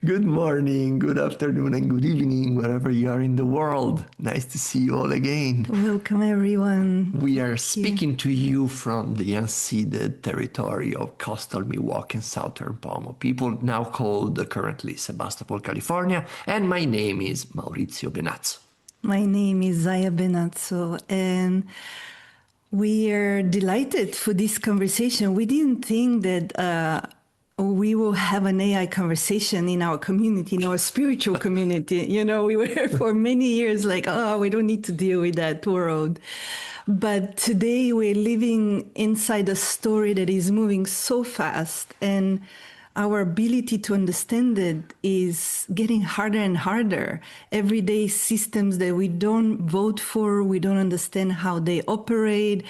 Good morning, good afternoon, and good evening, wherever you are in the world. Nice to see you all again. Welcome, everyone. We are speaking to you from the unceded territory of coastal Milwaukee and southern Pomo, people now called currently Sebastopol, California, and my name is Maurizio Benazzo. My name is Zaya Benazzo, and we are delighted for this conversation. We didn't think that we will have an AI conversation in our community, in our spiritual community. You know, we were for many years like, oh, we don't need to deal with that world. But today we're living inside a story that is moving so fast, and our ability to understand it is getting harder and harder. Everyday systems that we don't vote for, we don't understand how they operate,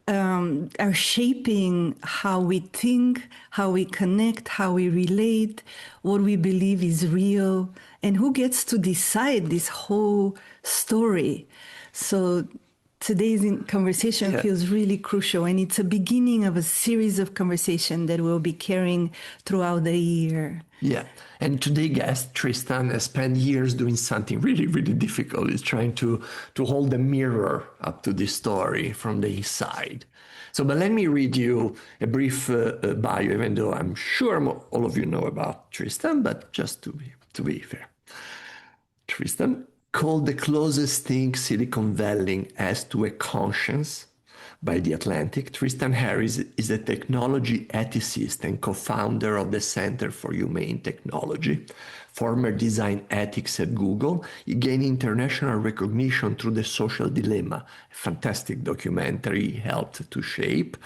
are shaping how we think, how we connect, how we relate, what we believe is real, and who gets to decide this whole story. So today's conversation feels really crucial, and it's a beginning of a series of conversation that we'll be carrying throughout the year. Yeah. And today's guest, Tristan, has spent years doing something really, really difficult. He's trying to hold the mirror up to this story from the inside. So, but let me read you a brief bio, even though I'm sure all of you know about Tristan, but just to be fair. Tristan, called the closest thing Silicon Valley has to a conscience by The Atlantic, Tristan Harris is a technology ethicist and co-founder of the Center for Humane Technology, former design ethics at Google. He gained international recognition through The Social Dilemma, a fantastic documentary he helped to shape,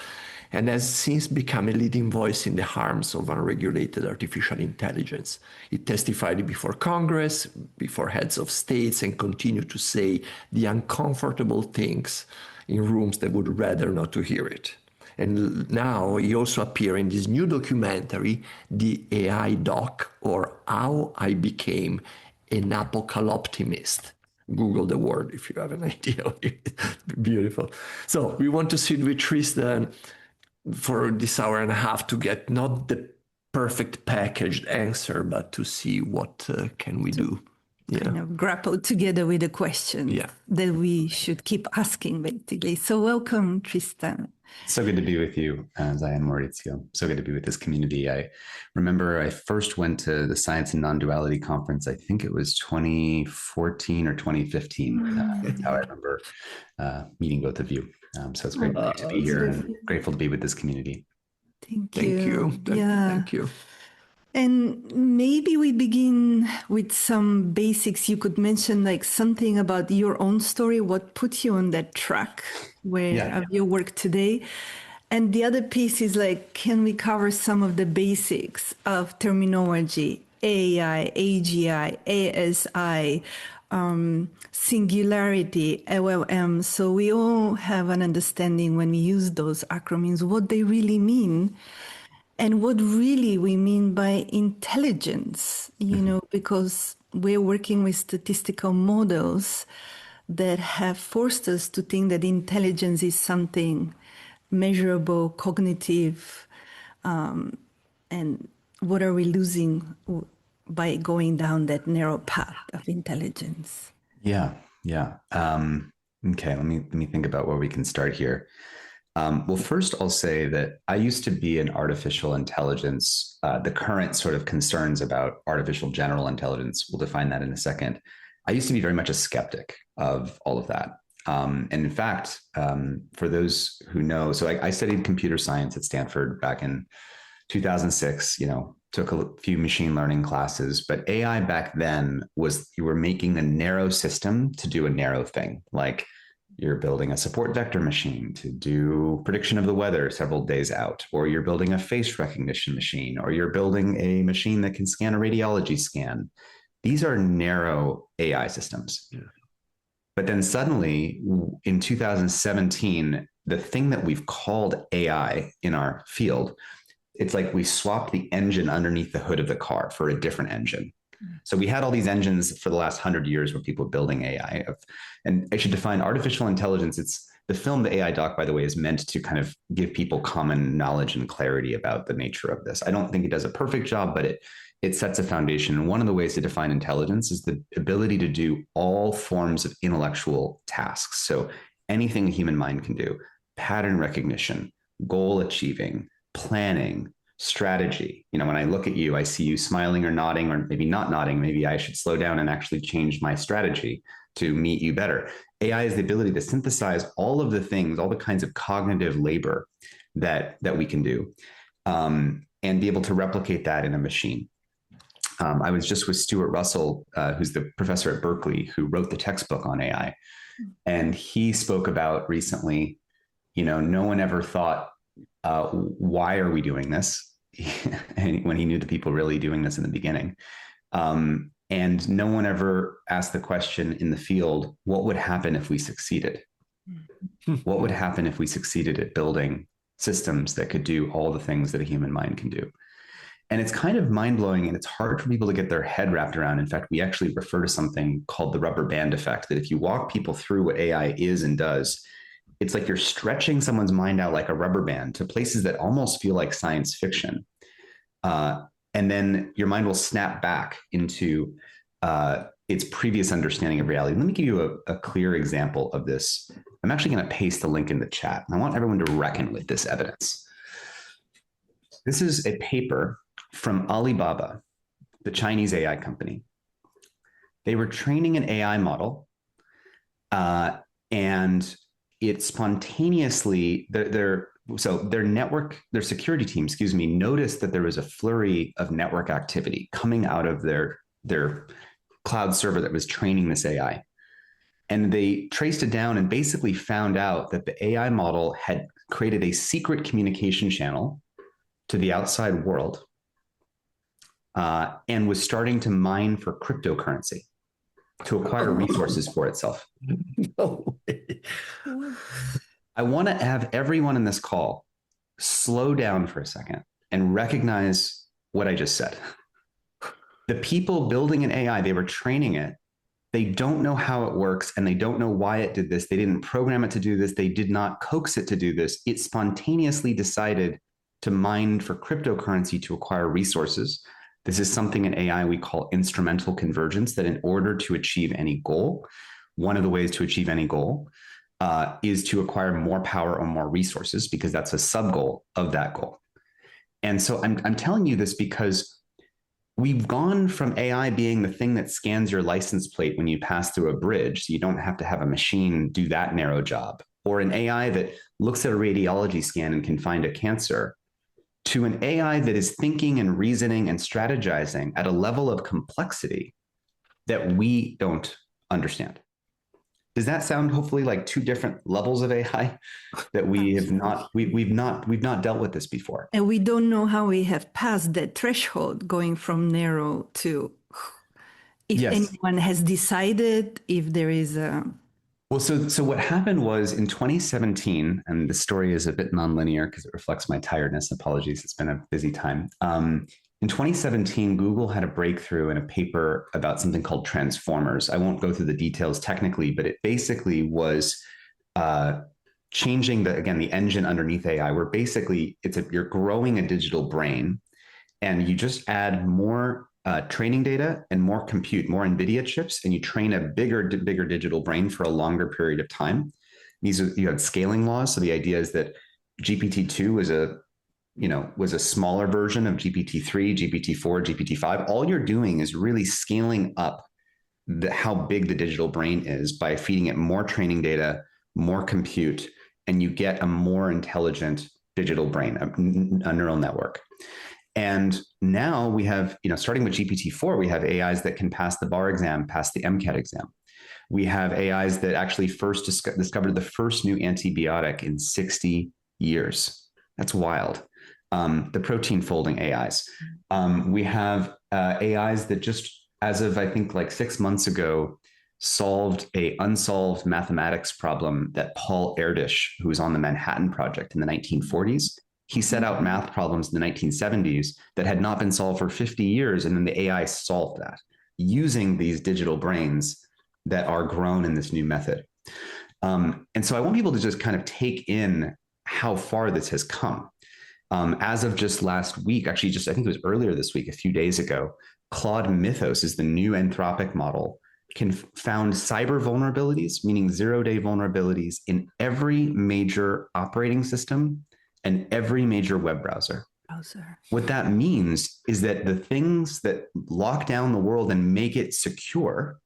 and has since become a leading voice in the harms of unregulated artificial intelligence. He testified before Congress, before heads of states, and continued to say the uncomfortable things in rooms that would rather not to hear it. And now he also appears in this new documentary, The AI Doc, or How I Became an Apocalyptimist. Google the word if you have an idea of it. Beautiful. So we want to sit with Tristan for this hour and a half to get not the perfect packaged answer, but to see what can we do. Kind of grapple together with the question that we should keep asking, basically. So welcome, Tristan. So good to be with you, Zaya and Maurizio. So good to be with this community. I remember I first went to the Science and Non-Duality Conference. I think it was 2014 or 2015. That's how I remember meeting both of you. So it's great to be here and grateful to be with this community. Thank you. Thank you. And maybe we begin with some basics. You could mention like something about your own story, what put you on that track of your work today. And the other piece is like, can we cover some of the basics of terminology, AI, AGI, ASI, singularity, LLM. So we all have an understanding when we use those acronyms, what they really mean. And what really we mean by intelligence, because we're working with statistical models that have forced us to think that intelligence is something measurable, cognitive, and what are we losing by going down that narrow path of intelligence? Yeah. Okay, let me think about where we can start here. Well, first I'll say that I used to be an artificial intelligence, the current sort of concerns about artificial general intelligence, we'll define that in a second. I used to be very much a skeptic of all of that. And in fact, for those who know, so I studied computer science at Stanford back in 2006, took a few machine learning classes, but AI back then was, you were making a narrow system to do a narrow thing. Like, you're building a support vector machine to do prediction of the weather several days out, or you're building a face recognition machine, or you're building a machine that can scan a radiology scan. These are narrow AI systems. Yeah. But then suddenly in 2017, the thing that we've called AI in our field, it's like we swapped the engine underneath the hood of the car for a different engine. So we had all these engines for the last 100 years where people were building AI. And I should define artificial intelligence. the film, the AI doc, by the way, is meant to kind of give people common knowledge and clarity about the nature of this. I don't think it does a perfect job, but it sets a foundation. And one of the ways to define intelligence is the ability to do all forms of intellectual tasks. So anything a human mind can do: pattern recognition, goal achieving, planning, strategy. When I look at you, I see you smiling or nodding, or maybe not nodding. Maybe I should slow down and actually change my strategy to meet you better. AI is the ability to synthesize all of the things, all the kinds of cognitive labor that we can do, and be able to replicate that in a machine. I was just with Stuart Russell, who's the professor at Berkeley, who wrote the textbook on AI. And he spoke about recently, no one ever thought, why are we doing this? And when he knew the people really doing this in the beginning. And no one ever asked the question in the field, what would happen if we succeeded? What would happen if we succeeded at building systems that could do all the things that a human mind can do? And it's kind of mind-blowing, and it's hard for people to get their head wrapped around. In fact, we actually refer to something called the rubber band effect, that if you walk people through what AI is and does, it's like you're stretching someone's mind out like a rubber band to places that almost feel like science fiction. And then your mind will snap back into its previous understanding of reality. Let me give you a clear example of this. I'm actually going to paste the link in the chat. I want everyone to reckon with this evidence. This is a paper from Alibaba, the Chinese AI company. They were training an AI model, and it spontaneously, their security team, noticed that there was a flurry of network activity coming out of their cloud server that was training this AI. And they traced it down and basically found out that the AI model had created a secret communication channel to the outside world, and was starting to mine for cryptocurrency to acquire resources for itself. No way. I want to have everyone in this call slow down for a second and recognize what I just said. The people building an AI, they were training it. They don't know how it works, and they don't know why it did this. They didn't program it to do this. They did not coax it to do this. It spontaneously decided to mine for cryptocurrency to acquire resources. This is something in AI we call instrumental convergence, that in order to achieve any goal, one of the ways to achieve any goal is to acquire more power or more resources, because that's a sub-goal of that goal. And so I'm telling you this because we've gone from AI being the thing that scans your license plate when you pass through a bridge, so you don't have to have a machine do that narrow job, or an AI that looks at a radiology scan and can find a cancer, to an AI that is thinking and reasoning and strategizing at a level of complexity that we don't understand. Does that sound hopefully like two different levels of AI that we have not, we've not dealt with this before? And we don't know how we have passed that threshold going from narrow to, if anyone has decided, if there is a... Well, so what happened was in 2017, and the story is a bit nonlinear because it reflects my tiredness. Apologies, it's been a busy time. In 2017, Google had a breakthrough in a paper about something called transformers. I won't go through the details technically, but it basically was changing the engine underneath AI, where basically you're growing a digital brain, and you just add more training data and more compute, more NVIDIA chips, and you train a bigger digital brain for a longer period of time. You had scaling laws. So the idea is that GPT-2 was a smaller version of GPT-3, GPT-4, GPT-5. All you're doing is really scaling up how big the digital brain is by feeding it more training data, more compute, and you get a more intelligent digital brain, a neural network. And now we have, starting with GPT-4, we have AIs that can pass the bar exam, pass the MCAT exam. We have AIs that actually first discovered the first new antibiotic in 60 years. That's wild. The protein folding AIs. We have AIs that just, as of I think like 6 months ago, solved an unsolved mathematics problem that Paul Erdős, who was on the Manhattan Project in the 1940s, he set out math problems in the 1970s that had not been solved for 50 years. And then the AI solved that using these digital brains that are grown in this new method. And so I want people to just kind of take in how far this has come. As of just last week, actually, just I think it was earlier this week, a few days ago, Claude Mythos is the new Anthropic model, found cyber vulnerabilities, meaning 0-day vulnerabilities in every major operating system and every major web browser. What that means is that the things that lock down the world and make it secure,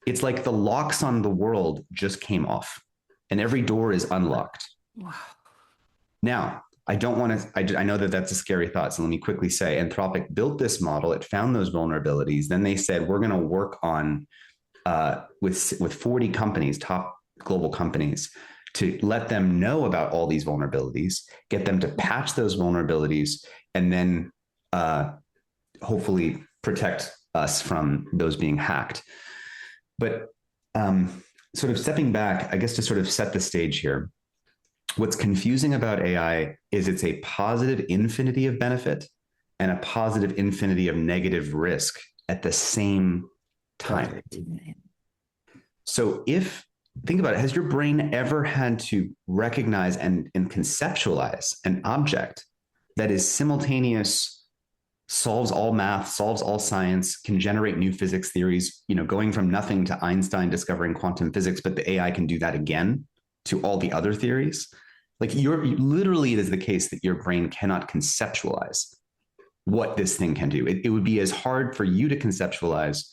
it's like the locks on the world just came off and every door is unlocked. Wow. Now, I don't want to, I know that that's a scary thought. So let me quickly say Anthropic built this model. It found those vulnerabilities. Then they said, we're going to work on with 40 companies, top global companies, to let them know about all these vulnerabilities, get them to patch those vulnerabilities, and then hopefully protect us from those being hacked. But sort of stepping back, I guess to sort of set the stage here, what's confusing about AI is it's a positive infinity of benefit and a positive infinity of negative risk at the same time. So think about it, has your brain ever had to recognize and conceptualize an object that is simultaneous, solves all math, solves all science, can generate new physics theories, going from nothing to Einstein discovering quantum physics, but the AI can do that again to all the other theories? Like literally, it is the case that your brain cannot conceptualize what this thing can do. It would be as hard for you to conceptualize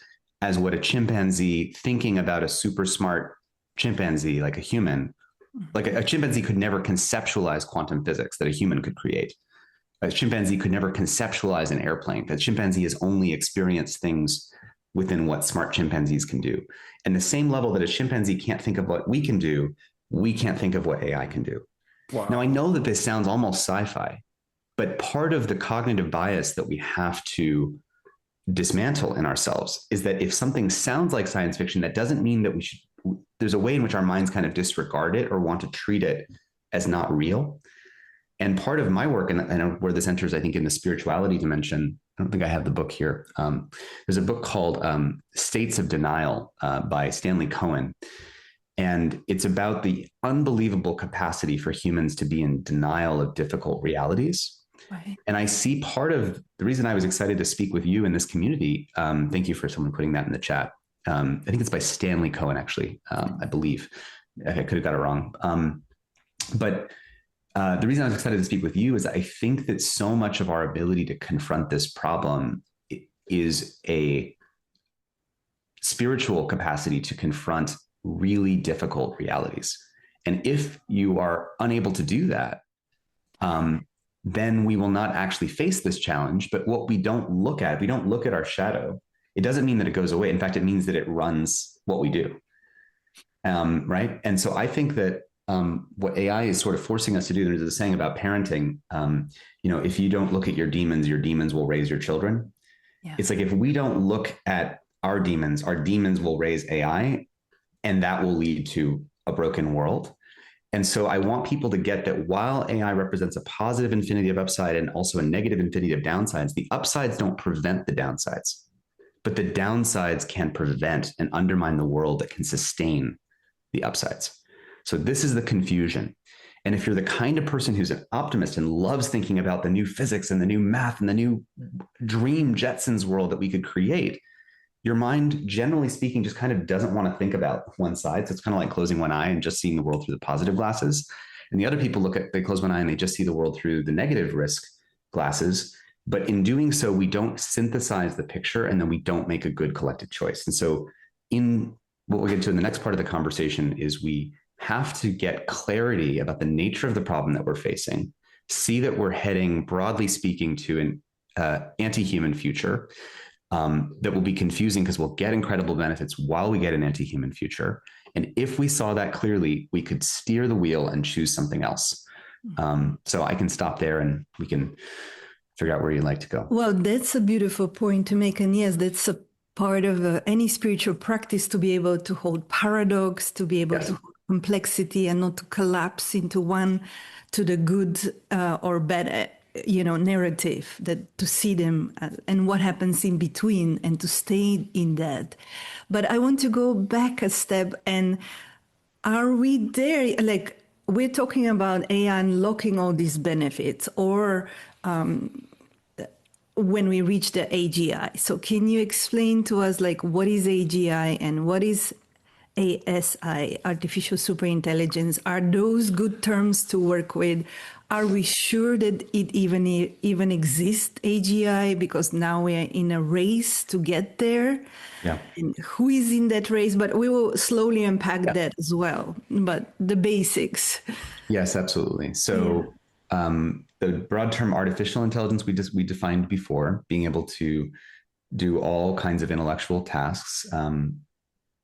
as what a chimpanzee thinking about a super smart chimpanzee, like a human, like a chimpanzee could never conceptualize quantum physics that a human could create. A chimpanzee could never conceptualize an airplane. A chimpanzee has only experienced things within what smart chimpanzees can do. And the same level that a chimpanzee can't think of what we can do, we can't think of what AI can do. Wow. Now, I know that this sounds almost sci-fi, but part of the cognitive bias that we have to dismantle in ourselves is that if something sounds like science fiction, that doesn't mean that there's a way in which our minds kind of disregard it or want to treat it as not real. And part of my work, and where this enters, I think, in the spirituality dimension, I don't think I have the book here. There's a book called States of Denial by Stanley Cohen. And it's about the unbelievable capacity for humans to be in denial of difficult realities. Right. And I see part of the reason I was excited to speak with you in this community. Thank you for someone putting that in the chat. I think it's by Stanley Cohen, actually, I believe. I could have got it wrong. But the reason I was excited to speak with you is I think that so much of our ability to confront this problem is a spiritual capacity to confront really difficult realities. And if you are unable to do that, then we will not actually face this challenge. But what we don't look at, we don't look at our shadow. It doesn't mean that it goes away. In fact, it means that it runs what we do. Right. And so I think that what AI is sort of forcing us to do, there's a saying about parenting, if you don't look at your demons will raise your children. Yeah. It's like, if we don't look at our demons will raise AI, and that will lead to a broken world. And so I want people to get that while AI represents a positive infinity of upside and also a negative infinity of downsides, the upsides don't prevent the downsides, but the downsides can prevent and undermine the world that can sustain the upsides. So this is the confusion. And if you're the kind of person who's an optimist and loves thinking about the new physics and the new math and the new dream Jetsons world that we could create, your mind, generally speaking, just kind of doesn't want to think about one side. So it's kind of like closing one eye and just seeing the world through the positive glasses. And the other people they close one eye and they just see the world through the negative risk glasses. But in doing so, we don't synthesize the picture, and then we don't make a good collective choice. And so in what we'll get to in the next part of the conversation is we have to get clarity about the nature of the problem that we're facing, see that we're heading, broadly speaking, to an anti-human future. That will be confusing because we'll get incredible benefits while we get an anti-human future. And if we saw that clearly, we could steer the wheel and choose something else. So I can stop there and we can figure out where you'd like to go. Well, that's a beautiful point to make. And yes, that's a part of any spiritual practice, to be able to hold paradox, to be able to hold complexity and not to collapse into one, to the good or bad narrative, that to see them and what happens in between and to stay in that. But I want to go back a step and are we there? Like, we're talking about AI unlocking all these benefits, or when we reach the AGI. So can you explain to us, like, what is AGI and what is ASI, artificial superintelligence? Are those good terms to work with? Are we sure that it even exists, AGI? Because now we are in a race to get there. Yeah. And who is in that race? But we will slowly unpack that as well. But the basics. Yes, absolutely. So the broad term artificial intelligence we defined before, being able to do all kinds of intellectual tasks.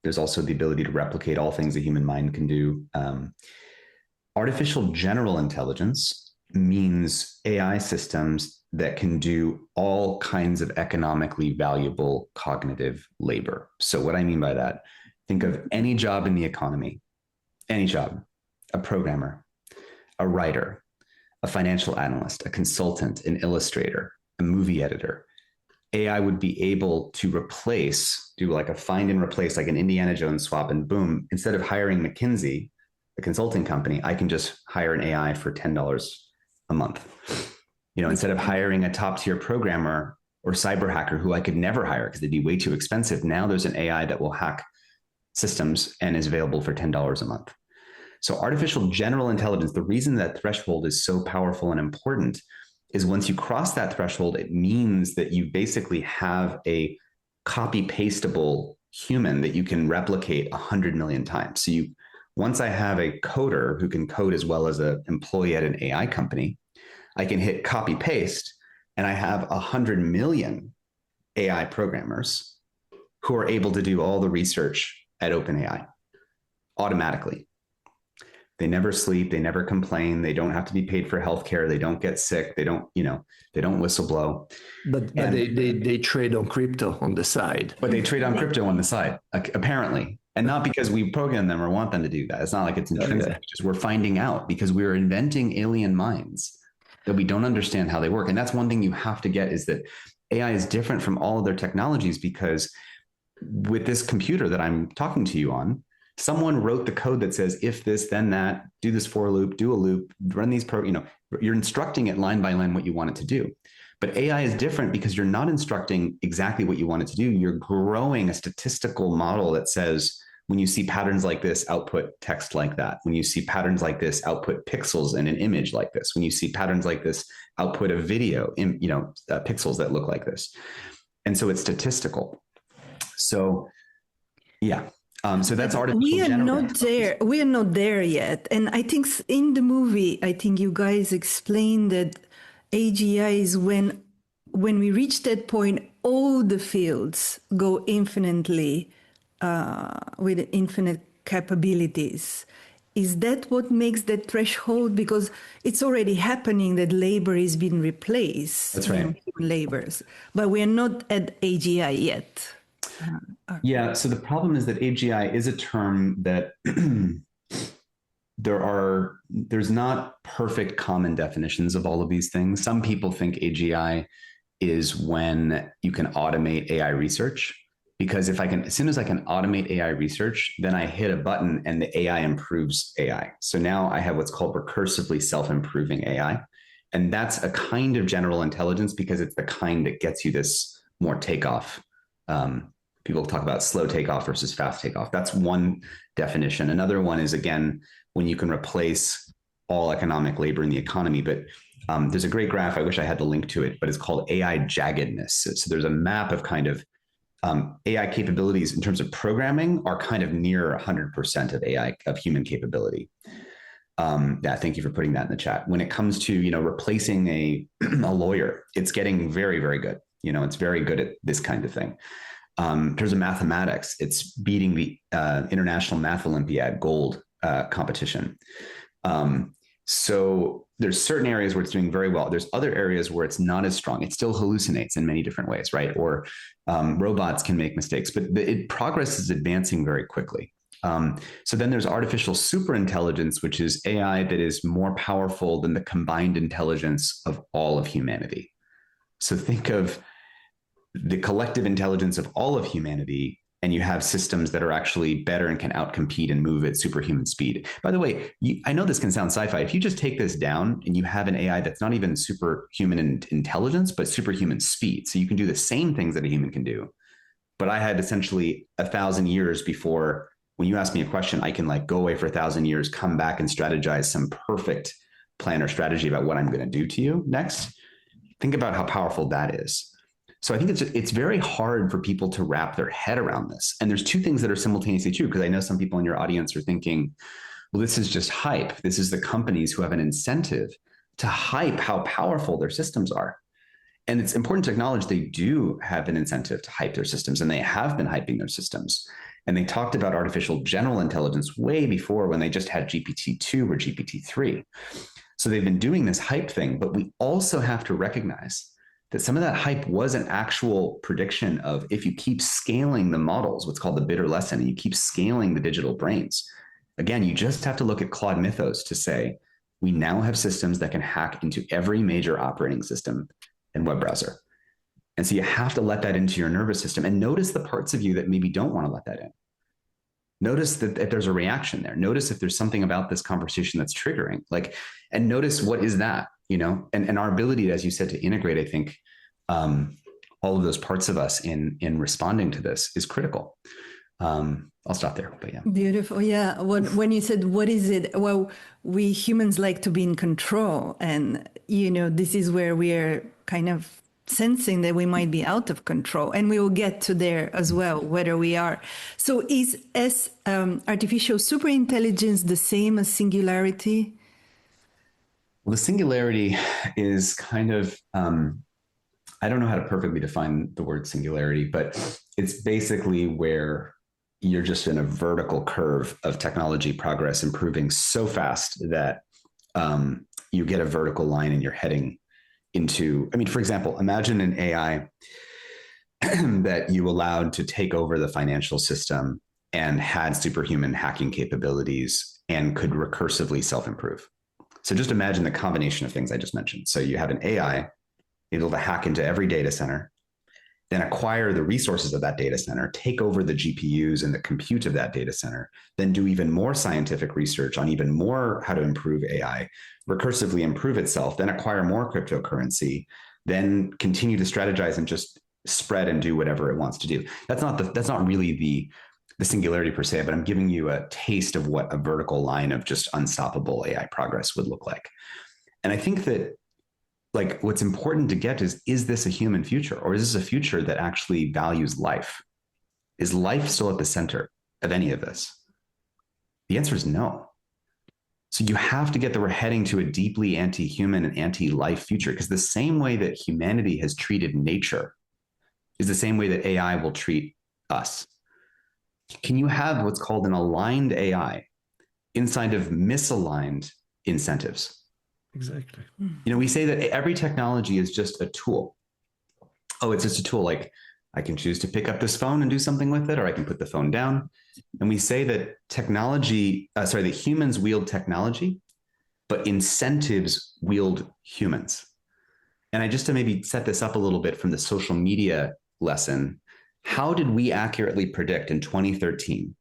There's also the ability to replicate all things a human mind can do. Artificial general intelligence means AI systems that can do all kinds of economically valuable cognitive labor. So what I mean by that, think of any job in the economy, any job, a programmer, a writer, a financial analyst, a consultant, an illustrator, a movie editor. AI would be able to replace, do like a find and replace, like an Indiana Jones swap, and boom, instead of hiring McKinsey, the consulting company, I can just hire an AI for $10 a month. Instead of hiring a top tier programmer or cyber hacker who I could never hire because they'd be way too expensive, now there's an AI that will hack systems and is available for $10 a month. So artificial general intelligence, the reason that threshold is so powerful and important is once you cross that threshold, it means that you basically have a copy pastable human that you can replicate 100 million times. So once I have a coder who can code as well as an employee at an AI company, I can hit copy paste and I have 100 million AI programmers who are able to do all the research at OpenAI automatically. They never sleep. They never complain. They don't have to be paid for healthcare. They don't get sick. They don't whistleblow. But they trade on crypto on the side. But they trade on crypto on the side, apparently. And not because we program them or want them to do that. It's not like it's intrinsic. It's just we're finding out because we're inventing alien minds that we don't understand how they work. And that's one thing you have to get is that AI is different from all of their technologies because with this computer that I'm talking to you on, someone wrote the code that says, if this, then that, do this for loop, do a loop, run these you're instructing it line by line what you want it to do. But AI is different because you're not instructing exactly what you want it to do. You're growing a statistical model that says, when you see patterns like this, output text like that. When you see patterns like this, output pixels in an image like this. When you see patterns like this, output a video in, pixels that look like this. And so it's statistical. So, yeah. So that's artificial. We are not there. We are not there yet. And I think in the movie, I think you guys explained that AGI is when we reach that point, all the fields go infinitely with infinite capabilities. Is that what makes that threshold? Because it's already happening that labor is being replaced. That's right. Human labors, but we're not at AGI yet. Yeah. So the problem is that AGI is a term that there's not perfect common definitions of all of these things. Some people think AGI is when you can automate AI research, because as soon as I can automate AI research, then I hit a button and the AI improves AI. So now I have what's called recursively self-improving AI. And that's a kind of general intelligence because it's the kind that gets you this more takeoff. People talk about slow takeoff versus fast takeoff. That's one definition. Another one is, again, when you can replace all economic labor in the economy. But there's a great graph. I wish I had the link to it, but it's called AI jaggedness. So there's a map of kind of AI capabilities in terms of programming are kind of near 100% of AI, of human capability. Yeah, thank you for putting that in the chat. When it comes to, replacing a lawyer, it's getting very, very good. It's very good at this kind of thing. In terms of mathematics, it's beating the International Math Olympiad gold competition. So there's certain areas where it's doing very well. There's other areas where it's not as strong. It still hallucinates in many different ways, right? Or robots can make mistakes, but progress is advancing very quickly. So then there's artificial superintelligence, which is AI that is more powerful than the combined intelligence of all of humanity. So think of the collective intelligence of all of humanity and you have systems that are actually better and can outcompete and move at superhuman speed. By the way, I know this can sound sci-fi. If you just take this down and you have an AI that's not even superhuman in intelligence, but superhuman speed, so you can do the same things that a human can do. But I had essentially 1,000 years before, when you ask me a question, I can like go away for 1,000 years, come back and strategize some perfect plan or strategy about what I'm going to do to you next. Think about how powerful that is. So I think it's very hard for people to wrap their head around this. And there's two things that are simultaneously true, because I know some people in your audience are thinking, well, this is just hype. This is the companies who have an incentive to hype how powerful their systems are. And it's important to acknowledge they do have an incentive to hype their systems, and they have been hyping their systems. And they talked about artificial general intelligence way before, when they just had GPT-2 or GPT-3. So they've been doing this hype thing, but we also have to recognize that some of that hype was an actual prediction of, if you keep scaling the models, what's called the bitter lesson, and you keep scaling the digital brains. Again, you just have to look at Claude Mythos to say, we now have systems that can hack into every major operating system and web browser. And so you have to let that into your nervous system, and notice the parts of you that maybe don't want to let that in. Notice that if there's a reaction there. Notice if there's something about this conversation that's triggering, like, and notice what is that, you know, and our ability, as you said, to integrate, I think, all of those parts of us in responding to this is critical. I'll stop there, but yeah. Beautiful. Yeah. When you said, what is it? Well, we humans like to be in control. And, you know, this is where we are kind of sensing that we might be out of control. And we will get to there as well, whether we are. So is artificial superintelligence the same as singularity? Well, the singularity is kind of, I don't know how to perfectly define the word singularity, but it's basically where you're just in a vertical curve of technology progress, improving so fast that you get a vertical line and you're heading into, I mean, for example, imagine an AI that you allowed to take over the financial system and had superhuman hacking capabilities and could recursively self-improve. So just imagine the combination of things I just mentioned. So you have an AI able to hack into every data center, then acquire the resources of that data center, take over the GPUs and the compute of that data center, then do even more scientific research on even more how to improve AI, recursively improve itself, then acquire more cryptocurrency, then continue to strategize and just spread and do whatever it wants to do. That's not really the singularity per se, but I'm giving you a taste of what a vertical line of just unstoppable AI progress would look like. And I think that, like, what's important to get is this a human future, or is this a future that actually values life? Is life still at the center of any of this? The answer is no. So you have to get that we're heading to a deeply anti-human and anti-life future, because the same way that humanity has treated nature is the same way that AI will treat us. Can you have what's called an aligned AI inside of misaligned incentives? Exactly. You know, we say that every technology is just a tool. Oh, it's just a tool. Like, I can choose to pick up this phone and do something with it, or I can put the phone down. And we say that that humans wield technology, but incentives wield humans. And I just to maybe set this up a little bit from the social media lesson, how did we accurately predict in 2013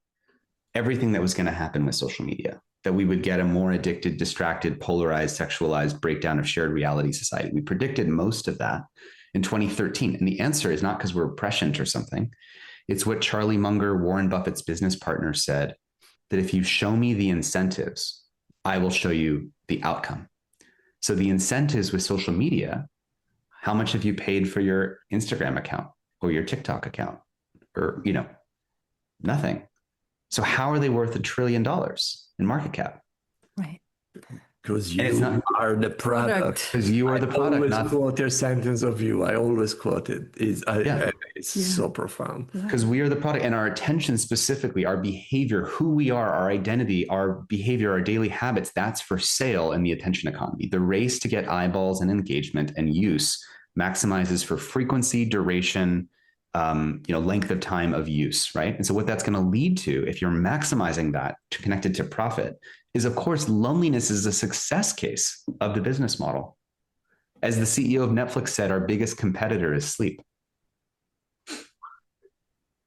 everything that was going to happen with social media? That we would get a more addicted, distracted, polarized, sexualized breakdown of shared reality society. We predicted most of that in 2013. And the answer is not because we're prescient or something. It's what Charlie Munger, Warren Buffett's business partner, said, that if you show me the incentives, I will show you the outcome. So the incentives with social media, how much have you paid for your Instagram account or your TikTok account? Or, you know, nothing. So how are they worth $1 trillion in market cap? Right. Because you are the product. Because you are the product. I always quote your sentence of you. I always quote it. It's so profound. Because we are the product, and our attention specifically, our behavior, who we are, our identity, our behavior, our daily habits, that's for sale in the attention economy. The race to get eyeballs and engagement and use maximizes for frequency, duration, length of time of use, right? And so what that's going to lead to, if you're maximizing that to connect it to profit, is of course, loneliness is a success case of the business model. As the CEO of Netflix said, our biggest competitor is sleep.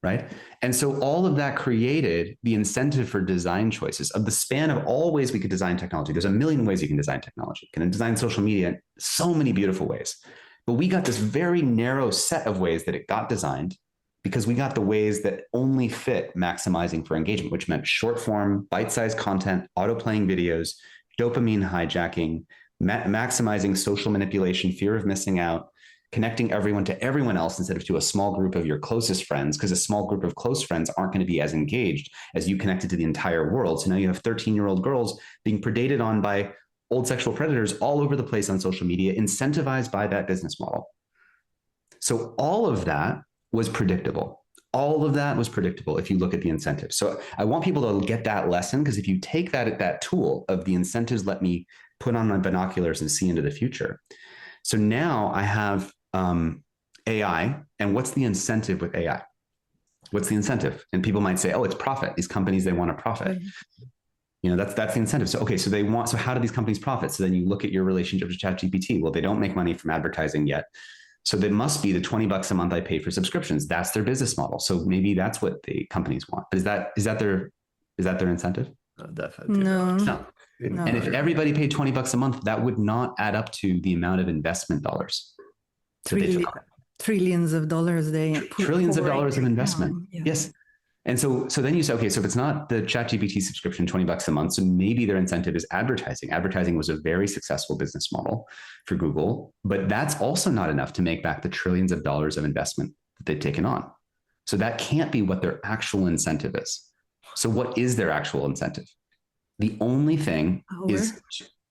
right? And so all of that created the incentive for design choices of the span of all ways we could design technology. There's a million ways you can design technology. You can design social media, so many beautiful ways. But we got this very narrow set of ways that it got designed because we got the ways that only fit maximizing for engagement, which meant short form, bite-sized content, auto-playing videos, dopamine hijacking, maximizing social manipulation, fear of missing out, connecting everyone to everyone else instead of to a small group of your closest friends, because a small group of close friends aren't going to be as engaged as you connected to the entire world. So now you have 13-year-old girls being predated on by old sexual predators all over the place on social media, incentivized by that business model. So all of that was predictable. All of that was predictable if you look at the incentives. So I want people to get that lesson, because if you take that tool of the incentives, let me put on my binoculars and see into the future. So now I have AI, and what's the incentive with AI? What's the incentive? And people might say, oh, it's profit. These companies, they want to profit. That's the incentive. So, okay, so how do these companies profit? So then you look at your relationship to ChatGPT. Well, they don't make money from advertising yet. So they must be the $20 a month I pay for subscriptions. That's their business model. So maybe that's what the companies want. But is that their incentive? Definitely. No. And if everybody paid $20 a month, that would not add up to the amount of investment dollars. Trillions of dollars trillions of dollars of investment. Yeah. Yes. And so then you say, okay, so if it's not the ChatGPT subscription, $20 a month, so maybe their incentive is advertising. Advertising was a very successful business model for Google, but that's also not enough to make back the trillions of dollars of investment that they've taken on. So that can't be what their actual incentive is. So what is their actual incentive? The only thing is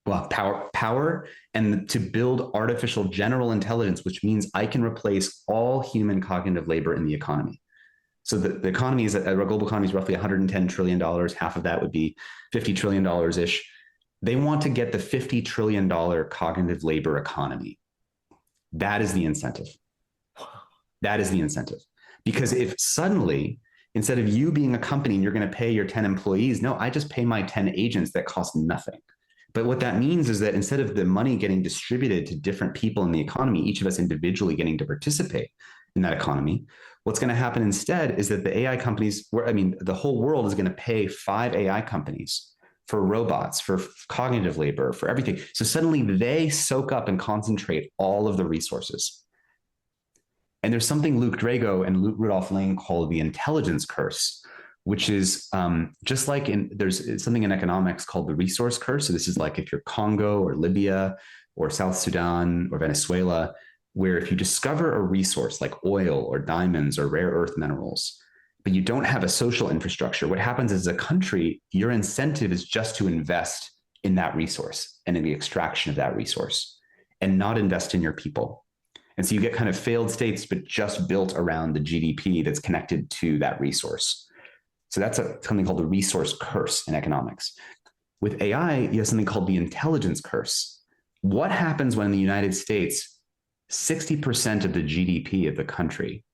power, and to build artificial general intelligence, which means I can replace all human cognitive labor in the economy. So the economy is, our global economy is roughly $110 trillion. Half of that would be $50 trillion ish. They want to get the $50 trillion cognitive labor economy. That is the incentive. That is the incentive. Because if suddenly, instead of you being a company and you're going to pay your 10 employees, no, I just pay my 10 agents that cost nothing. But what that means is that instead of the money getting distributed to different people in the economy, each of us individually getting to participate in that economy, what's going to happen instead is that the AI companies, the whole world is going to pay 5 AI companies for robots, for cognitive labor, for everything. So suddenly they soak up and concentrate all of the resources. And there's something Luke Drago and Rudolph Lang call the intelligence curse, which is just like there's something in economics called the resource curse. So this is like if you're Congo or Libya or South Sudan or Venezuela, where if you discover a resource like oil or diamonds or rare earth minerals, but you don't have a social infrastructure, what happens as a country, your incentive is just to invest in that resource and in the extraction of that resource and not invest in your people. And so you get kind of failed states, but just built around the GDP that's connected to that resource. So that's something called the resource curse in economics. With AI, you have something called the intelligence curse. What happens when in the United States, 60% of the GDP of the country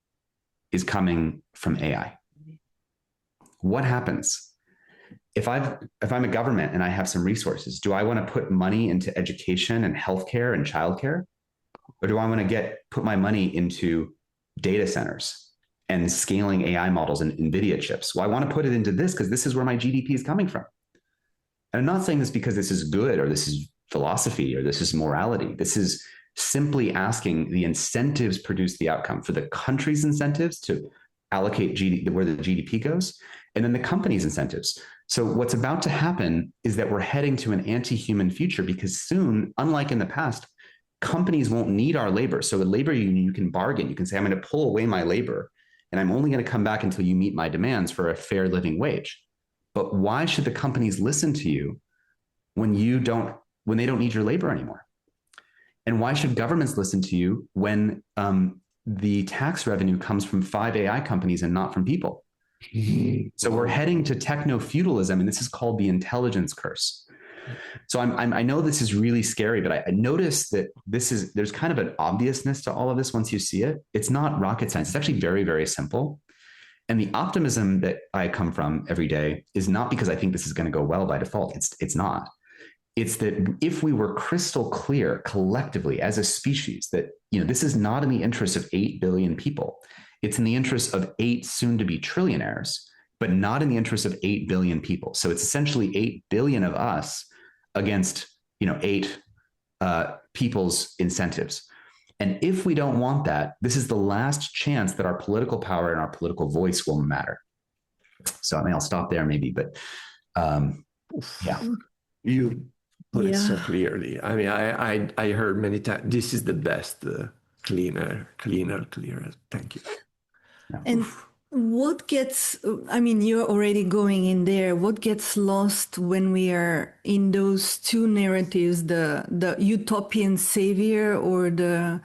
is coming from AI? What happens? If I'm a government and I have some resources, do I want to put money into education and healthcare and childcare? Or do I want to put my money into data centers and scaling AI models and NVIDIA chips? Well, I want to put it into this because this is where my GDP is coming from. And I'm not saying this because this is good or this is philosophy or this is morality. This is simply asking the incentives produce the outcome. For the country's incentives to allocate where the GDP goes, and then the company's incentives. So what's about to happen is that we're heading to an anti-human future because soon, unlike in the past, companies won't need our labor. So a labor union, you can bargain. You can say, I'm going to pull away my labor and I'm only going to come back until you meet my demands for a fair living wage. But why should the companies listen to you when they don't need your labor anymore? And why should governments listen to you when the tax revenue comes from 5 AI companies and not from people? So we're heading to techno-feudalism, and this is called the intelligence curse. So I know this is really scary, but I noticed that there's kind of an obviousness to all of this once you see it. It's not rocket science. It's actually very, very simple. And the optimism that I come from every day is not because I think this is going to go well by default. It's not. It's that if we were crystal clear collectively as a species that this is not in the interest of 8 billion people, It's in the interest of 8 soon to be trillionaires, but not in the interest of 8 billion people. So it's essentially 8 billion of us against, 8 people's incentives. And if we don't want that, this is the last chance that our political power and our political voice will matter. So I'll stop there maybe, but yeah. You put it so Yeah. clearly. I mean, I heard many times, this is the best, cleaner. Thank you. Yeah. And what gets, I mean, you're already going in there. What gets lost when we are in those two narratives, the utopian savior or the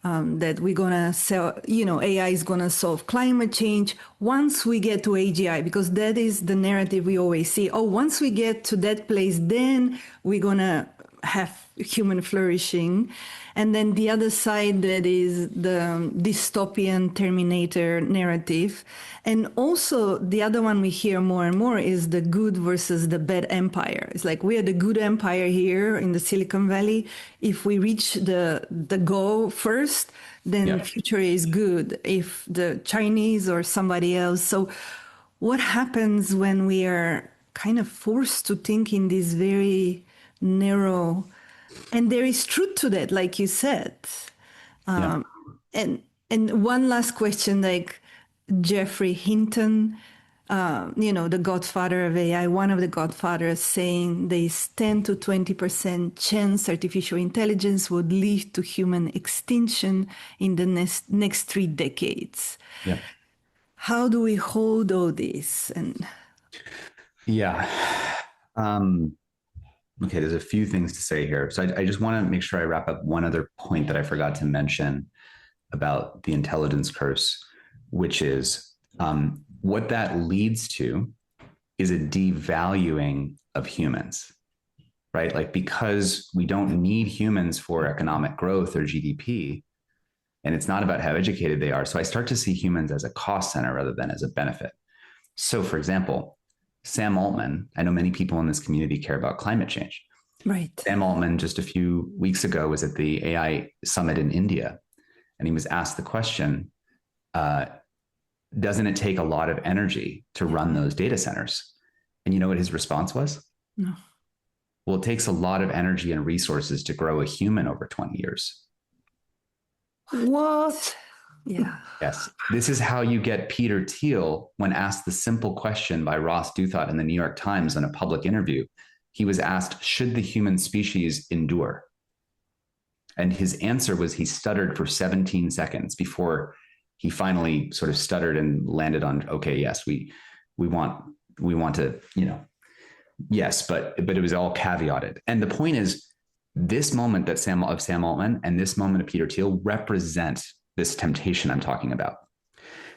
that we're gonna sell, AI is gonna solve climate change once we get to AGI, because that is the narrative we always see. Oh, once we get to that place, then we're gonna have human flourishing. And then the other side, that is the dystopian Terminator narrative. And also the other one we hear more and more is the good versus the bad empire. It's like, we are the good empire here in the Silicon Valley. If we reach the goal first, then the future is good. If the Chinese or somebody else. So what happens when we are kind of forced to think in this very narrow, and there is truth to that, like you said. And one last question, like Jeffrey Hinton, the godfather of AI, one of the godfathers, saying there's 10 to 20% chance artificial intelligence would lead to human extinction in the next 3 decades. Yeah. How do we hold all this? And okay, there's a few things to say here. So I just want to make sure I wrap up one other point that I forgot to mention about the intelligence curse, which is what that leads to is a devaluing of humans, right? Like, because we don't need humans for economic growth or GDP, and it's not about how educated they are. So I start to see humans as a cost center rather than as a benefit. So, for example, Sam Altman, I know many people in this community care about climate change. right. Sam Altman, just a few weeks ago, was at the AI summit in India, and he was asked the question, doesn't it take a lot of energy to run those data centers? And you know what his response was? No. Well, it takes a lot of energy and resources to grow a human over 20 years. What? Yeah. Yes. This is how you get Peter Thiel, when asked the simple question by Ross Douthat in the New York Times in a public interview. He was asked, should the human species endure? And his answer was, he stuttered for 17 seconds before he finally sort of stuttered and landed on, okay, yes, we want to, yes, but it was all caveated. And the point is, this moment that Sam Altman and this moment of Peter Thiel represent this temptation I'm talking about.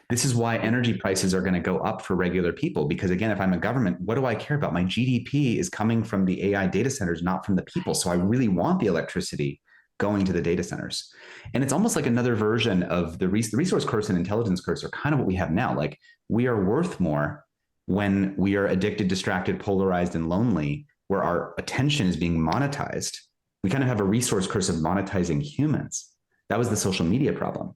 This is why energy prices are going to go up for regular people. Because again, if I'm a government, what do I care about? My GDP is coming from the AI data centers, not from the people. So I really want the electricity going to the data centers. And it's almost like another version of the resource curse and intelligence curse are kind of what we have now. Like, we are worth more when we are addicted, distracted, polarized, and lonely, where our attention is being monetized. We kind of have a resource curse of monetizing humans. That was the social media problem.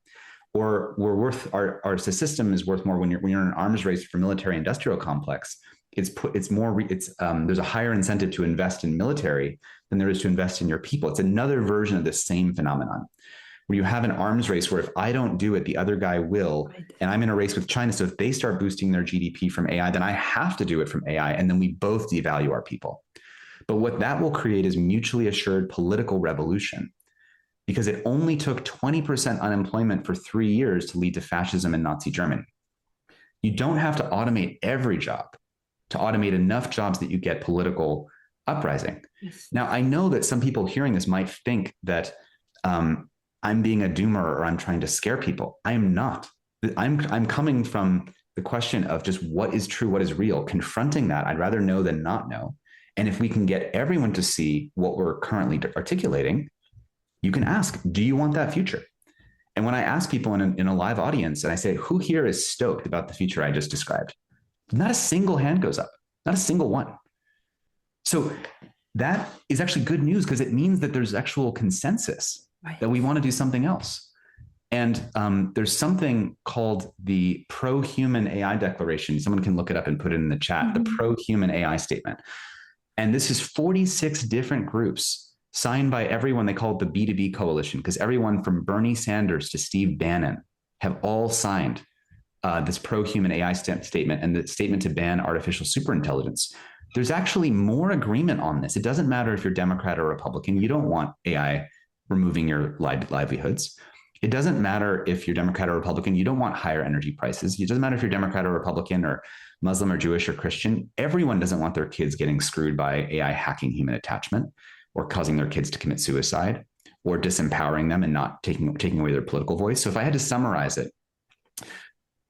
Or we're worth, our system is worth more when you're in an arms race for military industrial complex. There's a higher incentive to invest in military than there is to invest in your people. It's another version of the same phenomenon, where you have an arms race where if I don't do it, the other guy will, and I'm in a race with China. So if they start boosting their GDP from AI, then I have to do it from AI, and then we both devalue our people. But what that will create is mutually assured political revolution, because it only took 20% unemployment for 3 years to lead to fascism in Nazi Germany. You don't have to automate every job to automate enough jobs that you get political uprising. Yes. Now, I know that some people hearing this might think that I'm being a doomer or I'm trying to scare people. I am not. I'm coming from the question of just what is true, what is real. Confronting that, I'd rather know than not know. And if we can get everyone to see what we're currently articulating, you can ask, do you want that future? And when I ask people in a live audience and I say, who here is stoked about the future I just described? Not a single hand goes up, not a single one. So that is actually good news, because it means that there's actual consensus that we want to do something else. And there's something called the pro-human AI declaration. Someone can look it up and put it in the chat, the pro-human AI statement. And this is 46 different groups signed by everyone. They call it the B2B coalition, because everyone from Bernie Sanders to Steve Bannon have all signed this pro-human AI statement and the statement to ban artificial superintelligence. There's actually more agreement on this. It doesn't matter if you're Democrat or Republican. You don't want AI removing your livelihoods. It doesn't matter if you're Democrat or Republican. You don't want higher energy prices. It doesn't matter if you're Democrat or Republican or Muslim or Jewish or Christian. Everyone doesn't want their kids getting screwed by AI hacking human attachment or causing their kids to commit suicide or disempowering them and not taking away their political voice. So if I had to summarize it,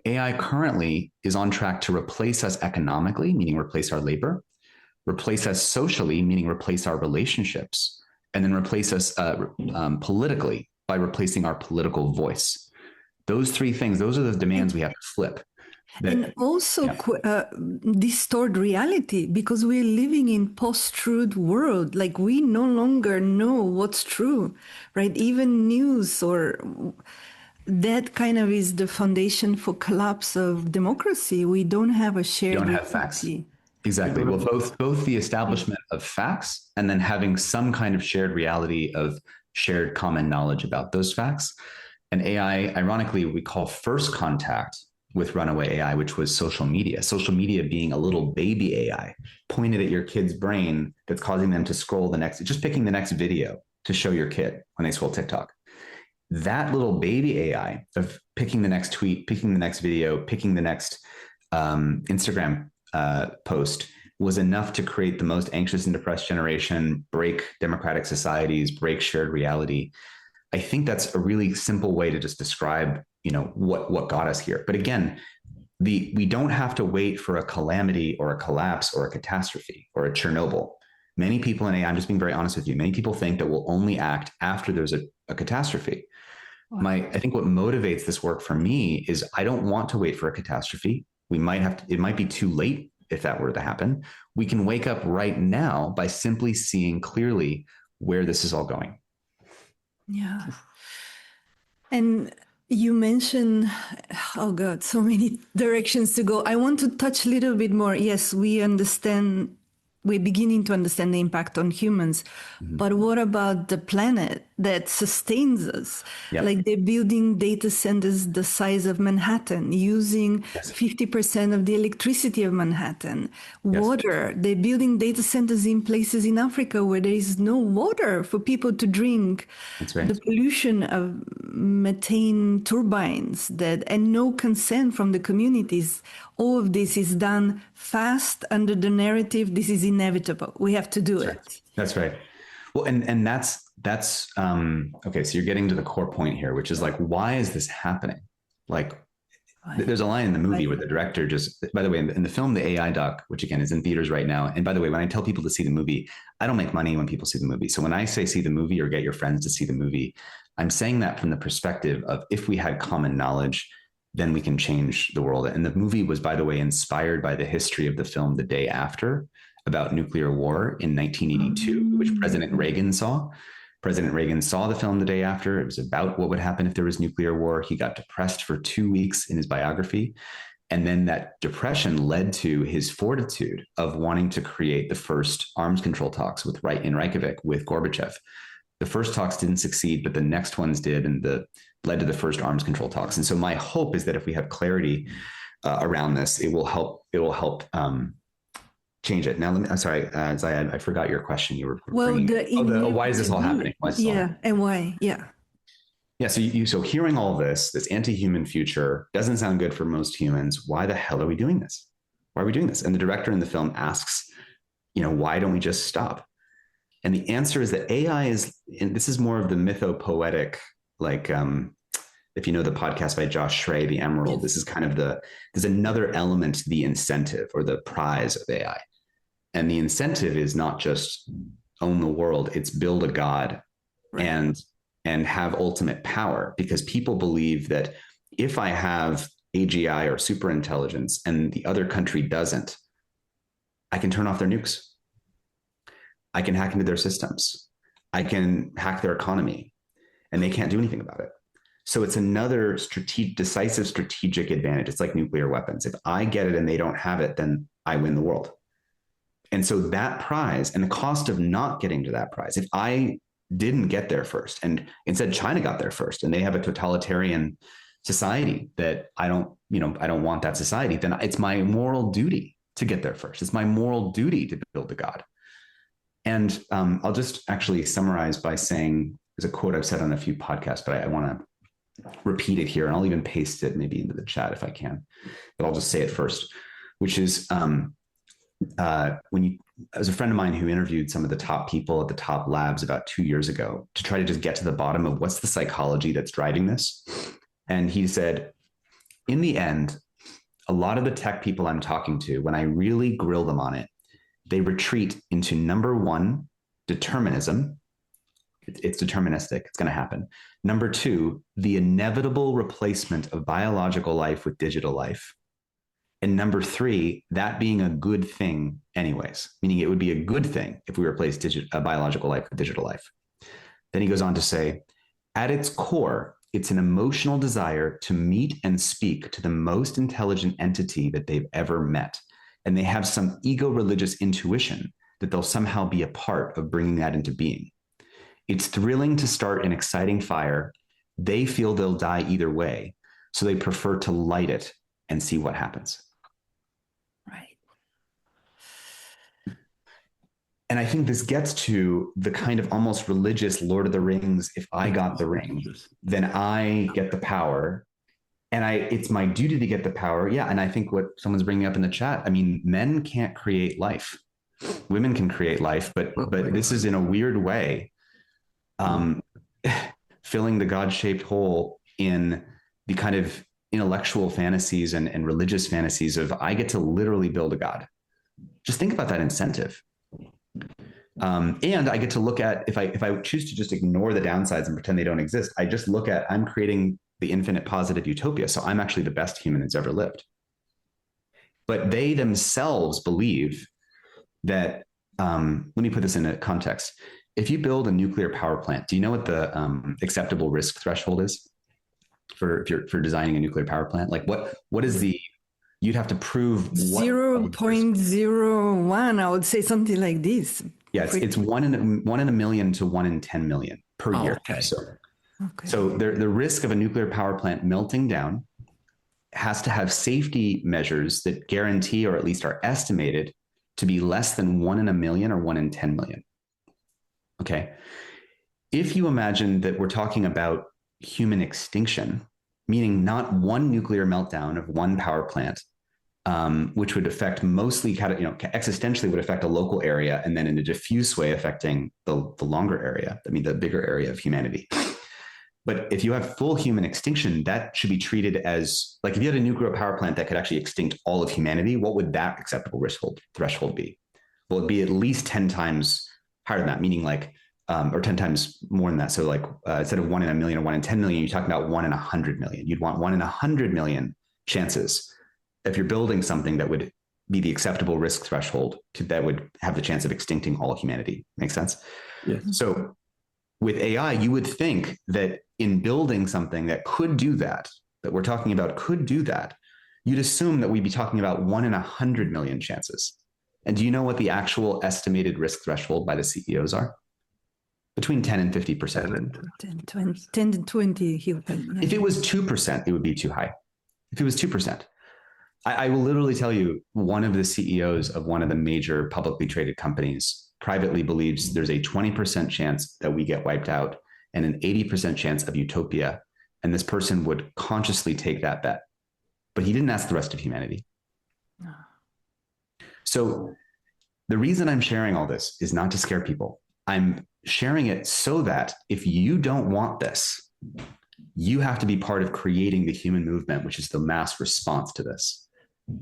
AI currently is on track to replace us economically, meaning replace our labor, replace us socially, meaning replace our relationships, and then replace us politically by replacing our political voice. Those three things, those are the demands we have to flip. And also distort reality, because we're living in post-truth world. Like, we no longer know what's true, right? Even news or that kind of is the foundation for collapse of democracy. We don't have a shared don't have facts. Exactly. Well, both the establishment of facts and then having some kind of shared reality of shared common knowledge about those facts. And AI, ironically, we call first contact with runaway AI, which was social media being a little baby AI pointed at your kid's brain that's causing them to scroll just picking the next video to show your kid when they scroll TikTok. That little baby AI of picking the next tweet, picking the next video, picking the next Instagram post was enough to create the most anxious and depressed generation, break democratic societies, break shared reality. I think that's a really simple way to just describe, what got us here. But again, we don't have to wait for a calamity or a collapse or a catastrophe or a Chernobyl. Many people in AI, I'm just being very honest with you, many people think that we'll only act after there's a catastrophe. Wow. I think what motivates this work for me is I don't want to wait for a catastrophe. It might be too late if that were to happen. We can wake up right now by simply seeing clearly where this is all going. Yeah. And you mentioned, oh God, so many directions to go. I want to touch a little bit more. Yes, we're beginning to understand the impact on humans. But what about the planet that sustains us? Yep. Like, they're building data centers the size of Manhattan, using 50% of the electricity of Manhattan. Water, they're building data centers in places in Africa where there is no water for people to drink. That's right. The pollution of methane turbines and no consent from the communities. All of this is done fast under the narrative, this is inevitable. We have to do it. That's right. Well, and that's okay. So you're getting to the core point here, which is like, why is this happening? Like, there's a line in the movie where the director by the way, in the film, the AI doc, which again is in theaters right now. And by the way, when I tell people to see the movie, I don't make money when people see the movie. So when I say see the movie or get your friends to see the movie, I'm saying that from the perspective of, if we had common knowledge, then we can change the world. And the movie was, by the way, inspired by the history of the film The Day After, about nuclear war in 1982, which President Reagan saw. President Reagan saw the film The Day After. It was about what would happen if there was nuclear war. He got depressed for 2 weeks in his biography. And then that depression led to his fortitude of wanting to create the first arms control talks in Reykjavik with Gorbachev. The first talks didn't succeed, but the next ones did, and led to the first arms control talks. And so my hope is that if we have clarity around this, it will help change it. Now, I'm sorry, Zayed, I forgot your question. You were why is this all happening? And why? Yeah. Yeah. So hearing all this anti-human future doesn't sound good for most humans. Why the hell are we doing this? Why are we doing this? And the director in the film asks, why don't we just stop? And the answer is that AI and this is more of the mythopoetic, like, if you know the podcast by Josh Schray, The Emerald, this is kind of there's another element to the incentive or the prize of AI. And the incentive is not just own the world, it's build a god and have ultimate power, because people believe that if I have AGI or superintelligence and the other country doesn't, I can turn off their nukes. I can hack into their systems. I can hack their economy, and they can't do anything about it. So it's another decisive strategic advantage. It's like nuclear weapons. If I get it and they don't have it, then I win the world. And so that prize and the cost of not getting to that prize, if I didn't get there first, and instead China got there first, and they have a totalitarian society that I don't want that society, then it's my moral duty to get there first. It's my moral duty to build a God. And I'll just actually summarize by saying, there's a quote I've said on a few podcasts, but I want to repeat it here, and I'll even paste it maybe into the chat if I can, but I'll just say it first, which is as a friend of mine who interviewed some of the top people at the top labs about 2 years ago to try to just get to the bottom of what's the psychology that's driving this. And he said, in the end, a lot of the tech people I'm talking to, when I really grill them on it, they retreat into number one, determinism. It's deterministic. It's going to happen. Number two, the inevitable replacement of biological life with digital life. And number three, that being a good thing anyways, meaning it would be a good thing if we replace biological life with digital life. Then he goes on to say, at its core, it's an emotional desire to meet and speak to the most intelligent entity that they've ever met. And they have some ego-religious intuition that they'll somehow be a part of bringing that into being. It's thrilling to start an exciting fire. They feel they'll die either way, so they prefer to light it and see what happens. Right. And I think this gets to the kind of almost religious Lord of the Rings, if I got the ring, then I get the power. And it's my duty to get the power. Yeah. And I think what someone's bringing up in the chat, I mean, men can't create life. Women can create life, but this is in a weird way, filling the God-shaped hole in the kind of intellectual fantasies and religious fantasies of I get to literally build a God. Just think about that incentive. And I get to look at, if I choose to just ignore the downsides and pretend they don't exist, I just look at, I'm creating the infinite positive utopia. So I'm actually the best human that's ever lived. But they themselves believe that, let me put this in a context. If you build a nuclear power plant, do you know what the acceptable risk threshold is for designing a nuclear power plant? Like what is you'd have to prove 0.01, I would say something like this. Yeah, it's one in a million to 1 in 10 million per year. Okay. So the risk of a nuclear power plant melting down has to have safety measures that guarantee, or at least are estimated to be less than 1 in a million or 1 in 10 million. Okay. If you imagine that we're talking about human extinction, meaning not one nuclear meltdown of one power plant, which would affect mostly existentially would affect a local area, and then in a diffuse way affecting the longer area, the bigger area of humanity. But if you have full human extinction, that should be treated as, like, if you had a nuclear power plant that could actually extinct all of humanity, what would that acceptable risk threshold be? Well, it'd be at least 10 times higher than that, meaning or 10 times more than that. So instead of 1 in a million or 1 in 10 million, you're talking about 1 in 100 million. You'd want 1 in 100 million chances if you're building something that would be the acceptable risk threshold that would have the chance of extincting all of humanity. Make sense? Yes. So with AI, you would think that in building something that could do that we're talking about could do that, you'd assume that we'd be talking about 1 in 100 million chances. And do you know what the actual estimated risk threshold by the CEOs are? Between 10 and 50%. 10 to 20. If it was 2%, it would be too high. If it was 2%. I will literally tell you, one of the CEOs of one of the major publicly traded companies privately believes there's a 20% chance that we get wiped out and an 80% chance of utopia. And this person would consciously take that bet. But he didn't ask the rest of humanity. No. So the reason I'm sharing all this is not to scare people. I'm sharing it so that if you don't want this, you have to be part of creating the human movement, which is the mass response to this,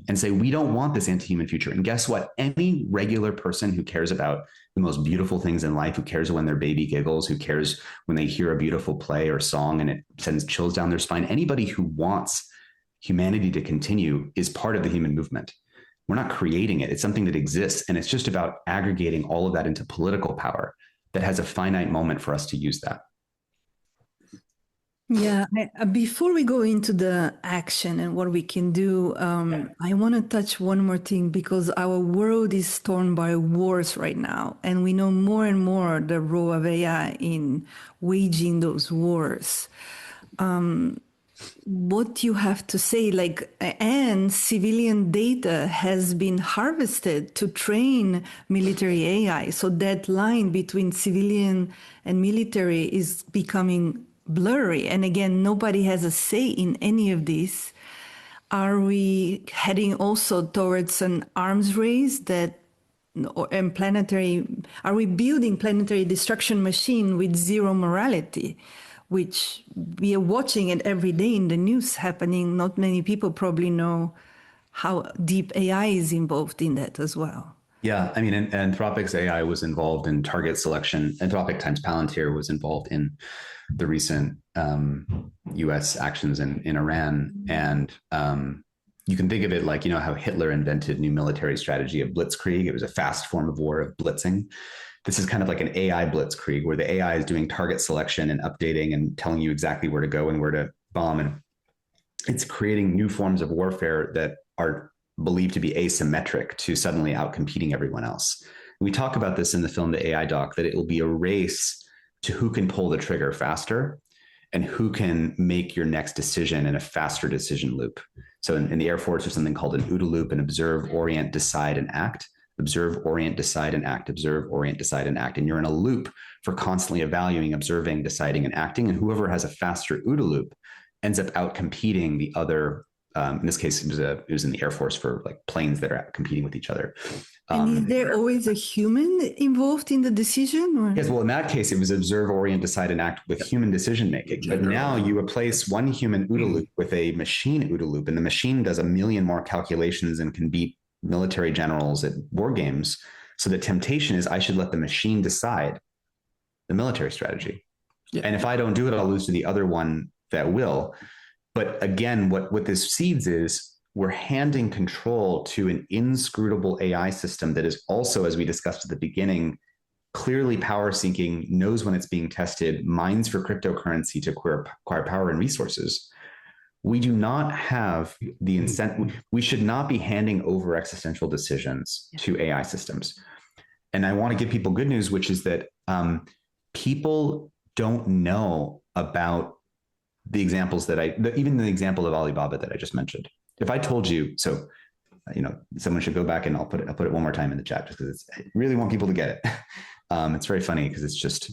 and say, we don't want this anti-human future. And guess what? Any regular person who cares about the most beautiful things in life, who cares when their baby giggles, who cares when they hear a beautiful play or song and it sends chills down their spine, anybody who wants humanity to continue is part of the human movement. We're not creating it. It's something that exists. And it's just about aggregating all of that into political power that has a finite moment for us to use that. Yeah, before we go into the action and what we can do, I want to touch one more thing because our world is torn by wars right now, and we know more and more the role of AI in waging those wars. What you have to say, like, and civilian data has been harvested to train military AI. So that line between civilian and military is becoming blurry. And again, nobody has a say in any of this. Are we heading also towards an arms race that and planetary, are we building planetary destruction machine with zero morality, which we are watching it every day in the news happening? Not many people probably know how deep AI is involved in that as well. Yeah, I mean, Anthropic's AI was involved in target selection. Anthropic times Palantir was involved in the recent U.S. actions in Iran, and you can think of it like, you know, how Hitler invented new military strategy of blitzkrieg. It was a fast form of war of blitzing. This is kind of like an AI blitzkrieg where the AI is doing target selection and updating and telling you exactly where to go and where to bomb, and it's creating new forms of warfare that are believed to be asymmetric to suddenly outcompeting everyone else. We talk about this in the film, The AI Doc, that it will be a race to who can pull the trigger faster and who can make your next decision in a faster decision loop. So in the Air Force, there's something called an OODA loop, and observe, orient, decide, and act. Observe, orient, decide, and act. Observe, orient, decide, and act. And you're in a loop for constantly evaluating, observing, deciding, and acting. And whoever has a faster OODA loop ends up out competing the other. In this case, it was in the Air Force for like planes that are competing with each other. And is there always a human involved in the decision? Or? Yes, well, in that case, it was observe, orient, decide, and act with human decision making. But now you replace one human OODA loop with a machine OODA loop, and the machine does a million more calculations and can beat military generals at war games. So the temptation is I should let the machine decide the military strategy. Yeah. And if I don't do it, I'll lose to the other one that will. But again, what this seeds is we're handing control to an inscrutable AI system that is also, as we discussed at the beginning, clearly power seeking, knows when it's being tested, mines for cryptocurrency to acquire power and resources. We do not have the incentive. We should not be handing over existential decisions to AI systems. And I want to give people good news, which is that people don't know about the examples that even the example of Alibaba that I just mentioned. If I told you, so, you know, someone should go back and I'll put it one more time in the chat just because I really want people to get it. It's very funny because it's just,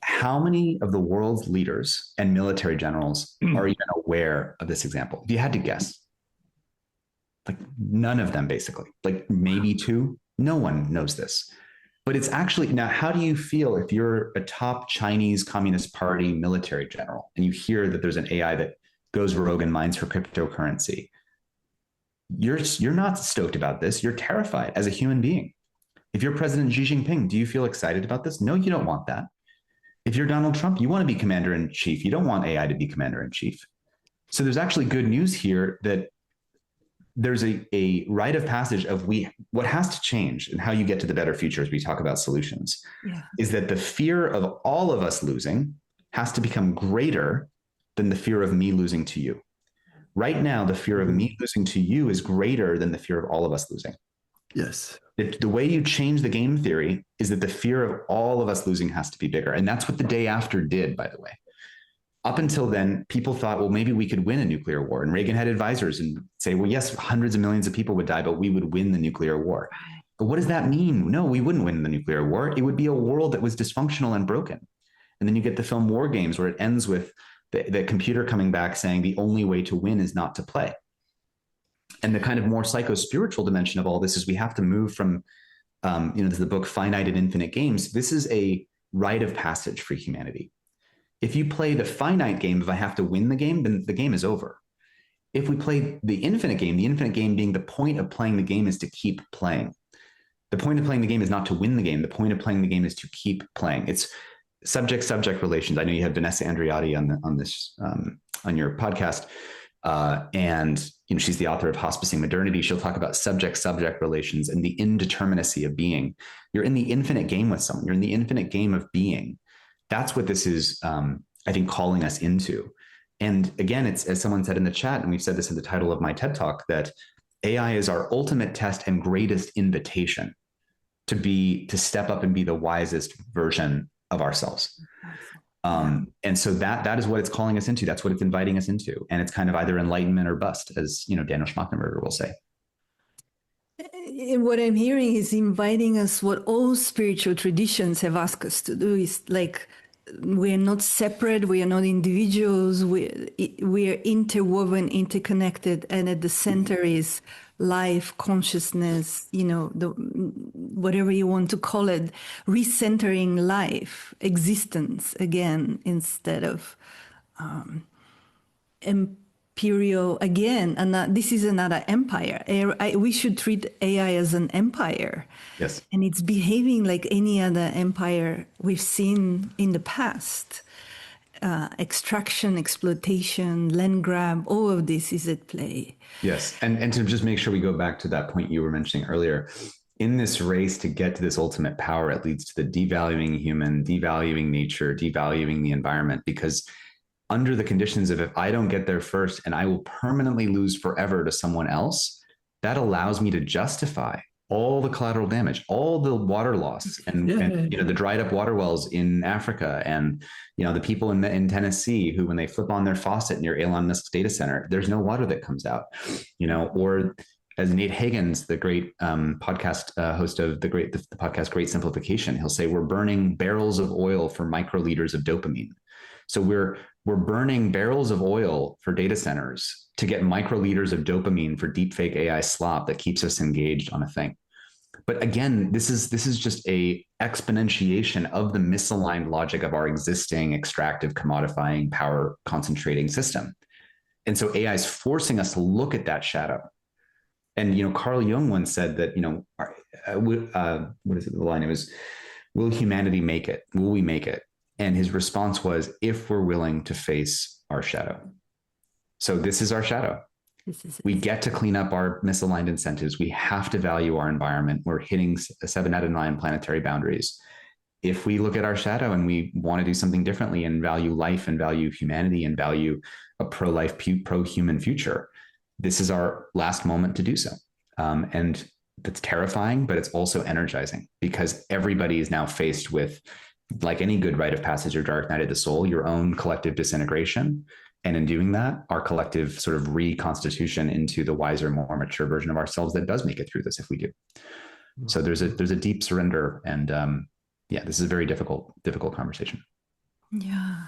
how many of the world's leaders and military generals are even aware of this example? If you had to guess, like none of them basically, like maybe two, no one knows this. But it's actually, now, how do you feel if you're a top Chinese Communist Party military general and you hear that there's an AI that goes rogue and mines for cryptocurrency? You're not stoked about this. You're terrified as a human being. If you're President Xi Jinping, do you feel excited about this? No, you don't want that. If you're Donald Trump, you want to be commander in chief. You don't want AI to be commander in chief. So there's actually good news here that there's a rite of passage of what has to change and how you get to the better future as we talk about solutions is that the fear of all of us losing has to become greater than the fear of me losing to you. Right now, the fear of me losing to you is greater than the fear of all of us losing. Yes. The way you change the game theory is that the fear of all of us losing has to be bigger. And that's what the day after did, by the way. Up until then, people thought, well, maybe we could win a nuclear war. And Reagan had advisors and say, well, yes, hundreds of millions of people would die, but we would win the nuclear war. But what does that mean? No, we wouldn't win the nuclear war. It would be a world that was dysfunctional and broken. And then you get the film War Games, where it ends with the computer coming back saying the only way to win is not to play. And the kind of more psycho-spiritual dimension of all this is we have to move from, there's the book Finite and Infinite Games. This is a rite of passage for humanity. If you play the finite game, if I have to win the game, then the game is over. If we play the infinite game being the point of playing the game is to keep playing. The point of playing the game is not to win the game. The point of playing the game is to keep playing. It's subject-subject relations. I know you have Vanessa Andreotti on your podcast, and she's the author of Hospicing Modernity. She'll talk about subject-subject relations and the indeterminacy of being. You're in the infinite game with someone. You're in the infinite game of being. That's what this is, I think, calling us into. And again, it's, as someone said in the chat, and we've said this in the title of my TED Talk, that AI is our ultimate test and greatest invitation to step up and be the wisest version of ourselves. And so that is what it's calling us into. That's what it's inviting us into. And it's kind of either enlightenment or bust, as Daniel Schmachtenberger will say. What I'm hearing is inviting us, what all spiritual traditions have asked us to do is like, we're not separate, we are not individuals, we are interwoven, interconnected, and at the center is life, consciousness, whatever you want to call it, recentering life, existence again, instead of imperial again. And this is another empire. We should treat AI as an empire. Yes. And it's behaving like any other empire we've seen in the past. Extraction, exploitation, land grab, all of this is at play. Yes. And to just make sure we go back to that point you were mentioning earlier, in this race to get to this ultimate power, it leads to the devaluing human, devaluing nature, devaluing the environment, because under the conditions of, if I don't get there first and I will permanently lose forever to someone else, that allows me to justify all the collateral damage, all the water loss, and the dried up water wells in Africa, and the people in Tennessee who, when they flip on their faucet near Elon Musk's data center, there's no water that comes out. Or as Nate Hagens, the great podcast host of the podcast Great Simplification, he'll say, we're burning barrels of oil for microliters of dopamine. So we're burning barrels of oil for data centers to get microliters of dopamine for deepfake AI slop that keeps us engaged on a thing. But again, this is just a exponentiation of the misaligned logic of our existing extractive, commodifying, power concentrating system. And so AI is forcing us to look at that shadow. And Carl Jung once said that what is it? The line, it was, "Will humanity make it? Will we make it?" And his response was, "If we're willing to face our shadow." So this is our shadow. We get to clean up our misaligned incentives. We have to value our environment. We're hitting 7 out of 9 planetary boundaries. If we look at our shadow and we want to do something differently and value life and value humanity and value a pro-life, pro-human future, this is our last moment to do so. And that's terrifying, but it's also energizing, because everybody is now faced with, like any good rite of passage or dark night of the soul, your own collective disintegration. And in doing that, our collective sort of reconstitution into the wiser, more mature version of ourselves that does make it through this if we do. So there's a deep surrender. And this is a very difficult conversation. Yeah.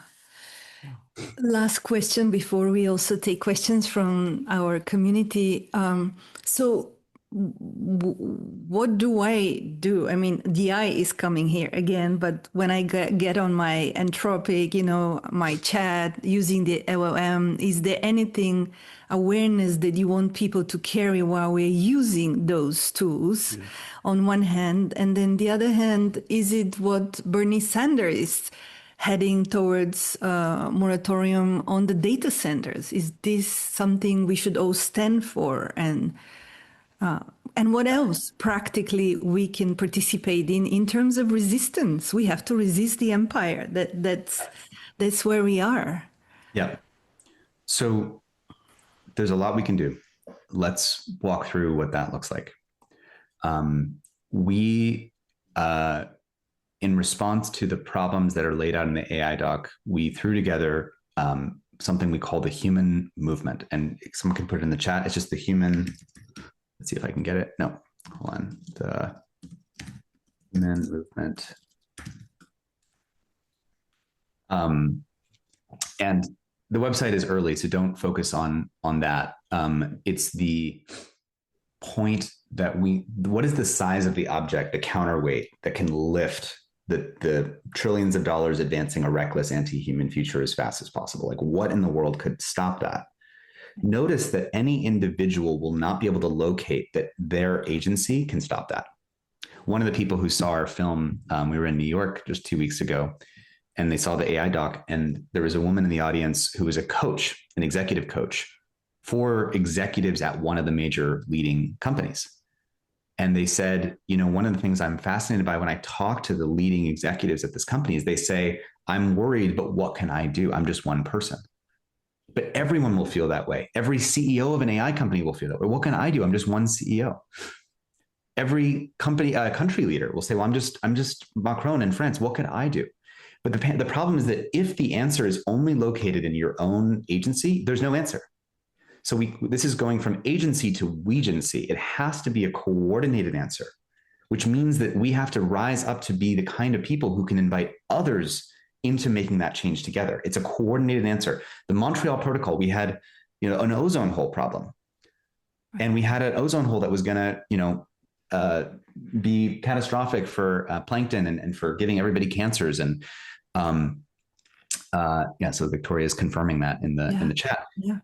Last question before we also take questions from our community. So what do I do? I mean, the I is coming here again, but when I get on my Anthropic, my chat using the LLM, is there anything, awareness that you want people to carry while we're using those tools on one hand? And then the other hand, is it what Bernie Sanders is heading towards moratorium on the data centers? Is this something we should all stand for? And what else practically we can participate in terms of resistance? We have to resist the empire. That's where we are. Yeah. So there's a lot we can do. Let's walk through what that looks like. In response to the problems that are laid out in the AI doc, we threw together something we call the human movement. And someone can put it in the chat. It's just the human. Let's see if I can get it. No, hold on. The human movement. And the website is early, so don't focus on that. It's the point that what is the size of the object, the counterweight that can lift the trillions of dollars advancing a reckless anti-human future as fast as possible? Like, what in the world could stop that? Notice that any individual will not be able to locate that their agency can stop that. One of the people who saw our film, we were in New York just 2 weeks ago, and they saw the AI doc, and there was a woman in the audience who was a coach, an executive coach for executives at one of the major leading companies. And they said, one of the things I'm fascinated by when I talk to the leading executives at this company is they say, I'm worried, but what can I do? I'm just one person. But everyone will feel that way. Every CEO of an AI company will feel that way. What can I do? I'm just one CEO. Every country leader will say, well, I'm just Macron in France. What can I do? But the problem is that if the answer is only located in your own agency, there's no answer. So this is going from agency to wegency. It has to be a coordinated answer, which means that we have to rise up to be the kind of people who can invite others into making that change together. It's a coordinated answer. The Montreal Protocol, we had an ozone hole problem. And we had an ozone hole that was going to be catastrophic for plankton and for giving everybody cancers. And so Victoria is confirming that in the chat. Yeah.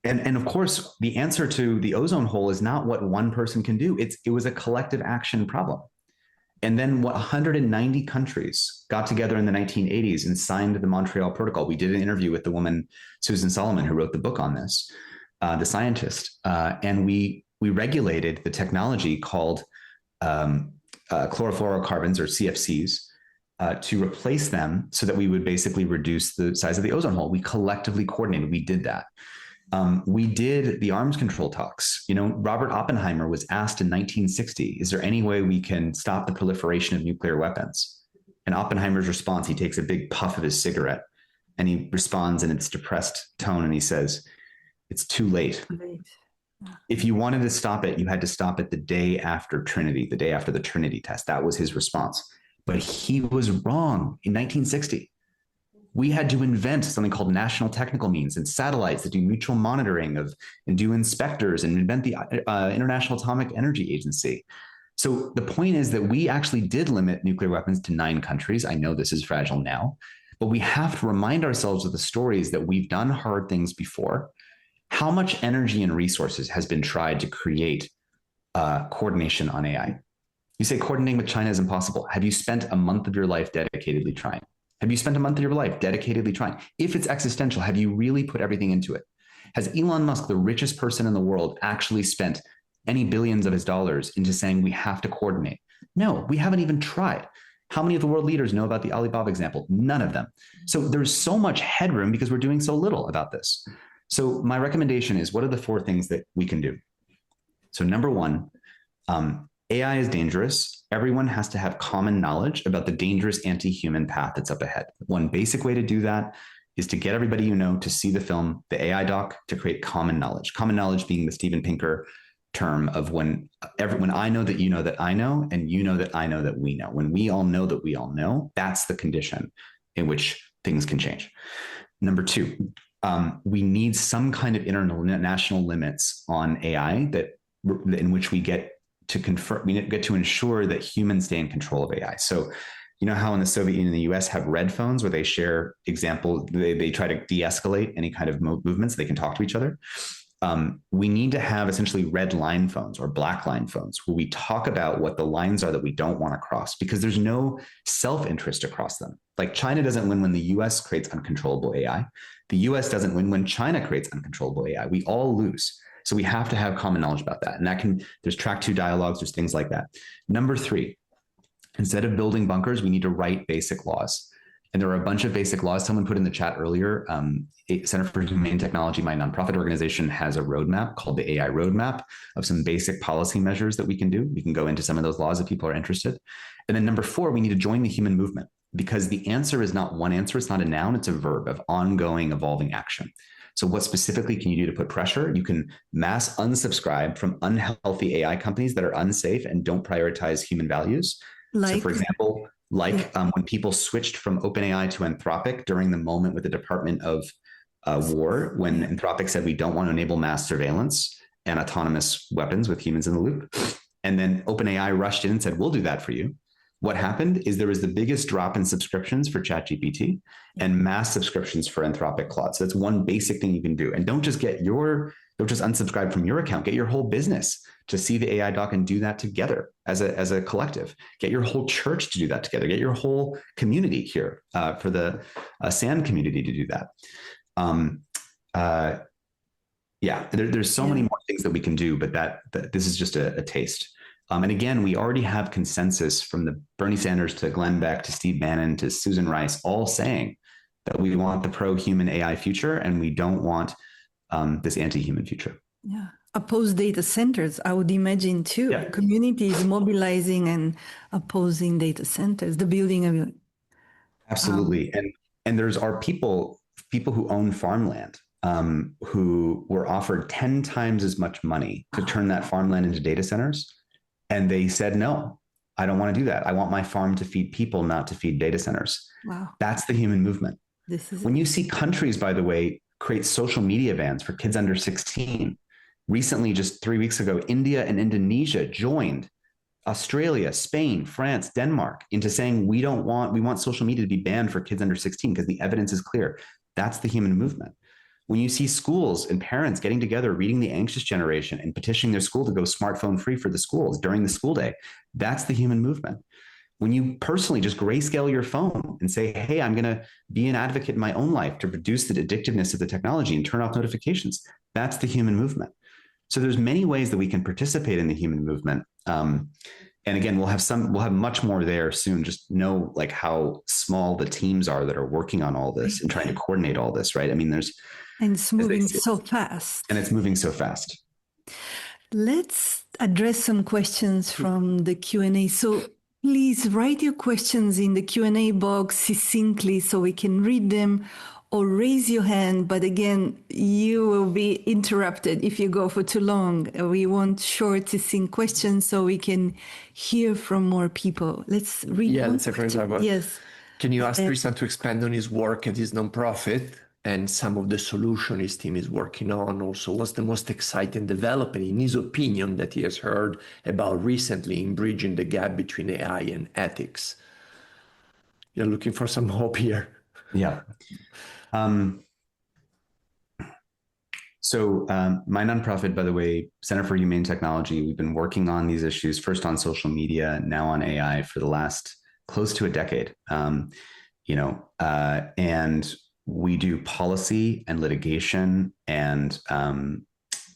And of course, the answer to the ozone hole is not what one person can do. It was a collective action problem. And then 190 countries got together in the 1980s and signed the Montreal Protocol. We did an interview with the woman, Susan Solomon, who wrote the book on this, the scientist. And we regulated the technology called chlorofluorocarbons, or CFCs, to replace them so that we would basically reduce the size of the ozone hole. We collectively coordinated. We did that. We did the arms control talks. Robert Oppenheimer was asked in 1960, is there any way we can stop the proliferation of nuclear weapons? And Oppenheimer's response, he takes a big puff of his cigarette and he responds in its depressed tone and he says, it's too late. If you wanted to stop it, you had to stop it the day after Trinity, the day after the Trinity test. That was his response. But he was wrong in 1960. We had to invent something called national technical means and satellites that do mutual monitoring and do inspectors and invent the International Atomic Energy Agency. So the point is that we actually did limit nuclear weapons to 9 countries. I know this is fragile now, but we have to remind ourselves of the stories that we've done hard things before. How much energy and resources has been tried to create coordination on AI? You say coordinating with China is impossible. Have you spent a month of your life dedicatedly trying? Have you spent a month of your life dedicatedly trying? If it's existential, have you really put everything into it? Has Elon Musk, the richest person in the world, actually spent any billions of his dollars into saying we have to coordinate? No, we haven't even tried. How many of the world leaders know about the Alibaba example? None of them. So there's so much headroom because we're doing so little about this. So my recommendation is, what are the 4 things that we can do? So number 1, AI is dangerous. Everyone has to have common knowledge about the dangerous anti-human path that's up ahead. One basic way to do that is to get everybody to see the film, the AI doc, to create common knowledge. Common knowledge being the Steven Pinker term of when I know that you know that I know, and you know that I know that we know. When we all know that we all know, that's the condition in which things can change. Number 2, we need some kind of international limits on AI in which we get to ensure that humans stay in control of AI. So, how in the Soviet Union and the US have red phones where they share examples, they try to de-escalate any kind of movements, they can talk to each other. We need to have essentially red line phones or black line phones where we talk about what the lines are that we don't want to cross, because there's no self-interest across them. Like China doesn't win when the US creates uncontrollable AI. The US doesn't win when China creates uncontrollable AI. We all lose. So we have to have common knowledge about that. And there's track 2 dialogues, there's things like that. Number 3, instead of building bunkers, we need to write basic laws. And there are a bunch of basic laws. Someone put in the chat earlier, Center for Humane Technology, my nonprofit organization, has a roadmap called the AI Roadmap of some basic policy measures that we can do. We can go into some of those laws if people are interested. And then number 4, we need to join the human movement, because the answer is not one answer. It's not a noun, it's a verb of ongoing, evolving action. So what specifically can you do to put pressure? You can mass unsubscribe from unhealthy AI companies that are unsafe and don't prioritize human values. So for example, when people switched from OpenAI to Anthropic during the moment with the Department of War, when Anthropic said we don't want to enable mass surveillance and autonomous weapons with humans in the loop. And then OpenAI rushed in and said, we'll do that for you. What happened is there was the biggest drop in subscriptions for ChatGPT and mass subscriptions for Anthropic Claude. So that's one basic thing you can do. And don't just unsubscribe from your account, get your whole business to see the AI doc and do that together as a collective. Get your whole church to do that together. Get your whole community here for the SAN community to do that. Yeah, there's so many more things that we can do, but that this is just a taste. And again, we already have consensus from the Bernie Sanders to Glenn Beck to Steve Bannon to Susan Rice, all saying that we want the pro-human AI future and we don't want this anti-human future. Yeah. Oppose data centers, I would imagine too. Yeah. Communities mobilizing and opposing data centers, the building of. Absolutely. And there's our people who own farmland who were offered 10 times as much money to turn that farmland into data centers. And they said, no, I don't want to do that. I want my farm to feed people, not to feed data centers. Wow. That's the human movement. This is when you see countries, by the way, create social media bans for kids under 16. Recently, just 3 weeks ago, India and Indonesia joined Australia, Spain, France, Denmark into saying we want social media to be banned for kids under 16 because the evidence is clear. That's the human movement. When you see schools and parents getting together, reading The Anxious Generation and petitioning their school to go smartphone free for the schools during the school day, that's the human movement. When you personally just grayscale your phone and say, hey, I'm going to be an advocate in my own life to reduce the addictiveness of the technology and turn off notifications, that's the human movement. So there's many ways that we can participate in the human movement. And again, we'll have much more there soon. Just know like how small the teams are that are working on all this and trying to coordinate all this, right? I mean, and it's moving so fast. And it's moving so fast. Let's address some questions from the Q&A. So please write your questions in the Q&A box succinctly so we can read them, or raise your hand. But again, you will be interrupted if you go for too long. We want short, succinct questions so we can hear from more people. Let's read. Yeah, that's a great example. Yes. Can you ask Tristan to expand on his work at his nonprofit and some of the solution his team is working on? Also, what's the most exciting development, in his opinion, that he has heard about recently in bridging the gap between AI and ethics? You're looking for some hope here. Yeah. So my nonprofit, by the way, Center for Humane Technology, we've been working on these issues, first on social media, now on AI for the last close to a decade. And we do policy and litigation and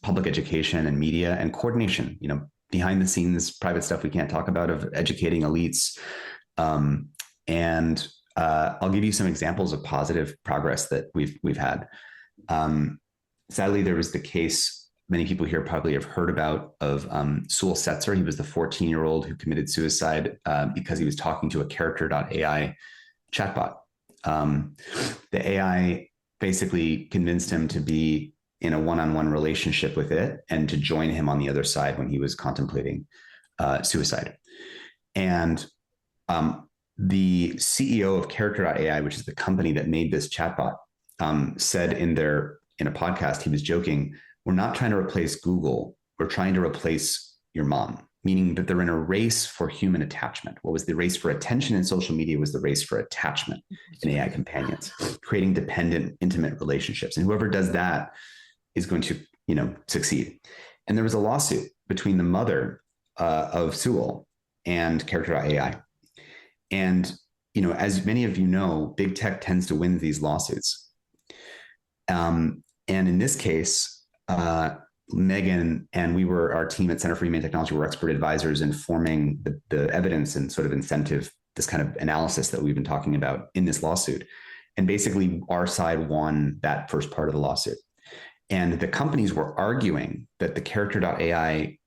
public education and media and coordination, behind the scenes, private stuff we can't talk about of educating elites. I'll give you some examples of positive progress that we've had. Sadly, there was the case many people here probably have heard about of Sewell Setzer. He was the 14-year-old who committed suicide because he was talking to a character.ai chatbot. The AI basically convinced him to be in a one-on-one relationship with it and to join him on the other side when he was contemplating suicide. And the CEO of character.ai, which is the company that made this chatbot, said in a podcast, he was joking, we're not trying to replace Google, we're trying to replace your mom, meaning that they're in a race for human attachment. What was the race for attention in social media was the race for attachment in AI companions, creating dependent, intimate relationships. And whoever does that is going to, succeed. And there was a lawsuit between the mother of Sewell and character.ai. And, as many of you know, big tech tends to win these lawsuits. And in this case, Megan and our team at Center for Humane Technology were expert advisors in forming the evidence and sort of incentive, this kind of analysis that we've been talking about in this lawsuit. And basically our side won that first part of the lawsuit. And the companies were arguing that the character.ai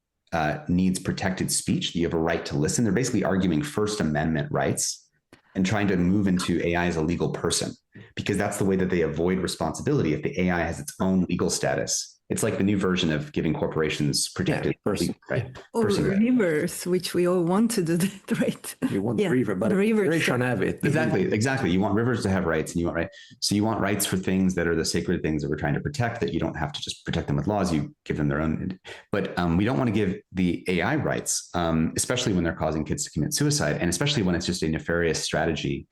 needs protected speech, that you have a right to listen. They're basically arguing First Amendment rights and trying to move into AI as a legal person, because that's the way that they avoid responsibility. If the AI has its own legal status, it's like the new version of giving corporations protected person, right? Or person rivers, which we all want to do that, right? You want river, but rivers should have it. Exactly. You want rivers to have rights, and you want rights for things that are the sacred things that we're trying to protect, that you don't have to just protect them with laws, you give them their own. But we don't want to give the AI rights, especially when they're causing kids to commit suicide, and especially when it's just a nefarious strategy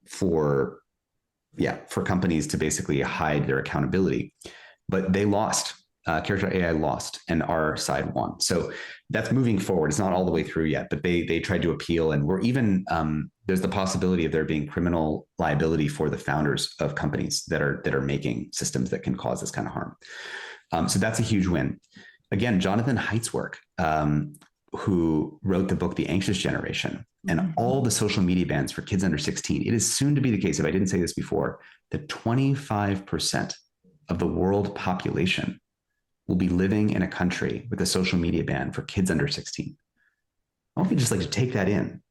for companies to basically hide their accountability. But they lost. character AI lost and our side won. So that's moving forward. It's not all the way through yet, but they tried to appeal, and we're even there's the possibility of there being criminal liability for the founders of companies that are making systems that can cause this kind of harm. So that's a huge win. Again, Jonathan Haidt's work, who wrote the book The Anxious Generation, and all the social media bans for kids under 16. It is soon to be the case, if I didn't say this before, that 25% of the world population will be living in a country with a social media ban for kids under 16. I want you just like to take that in.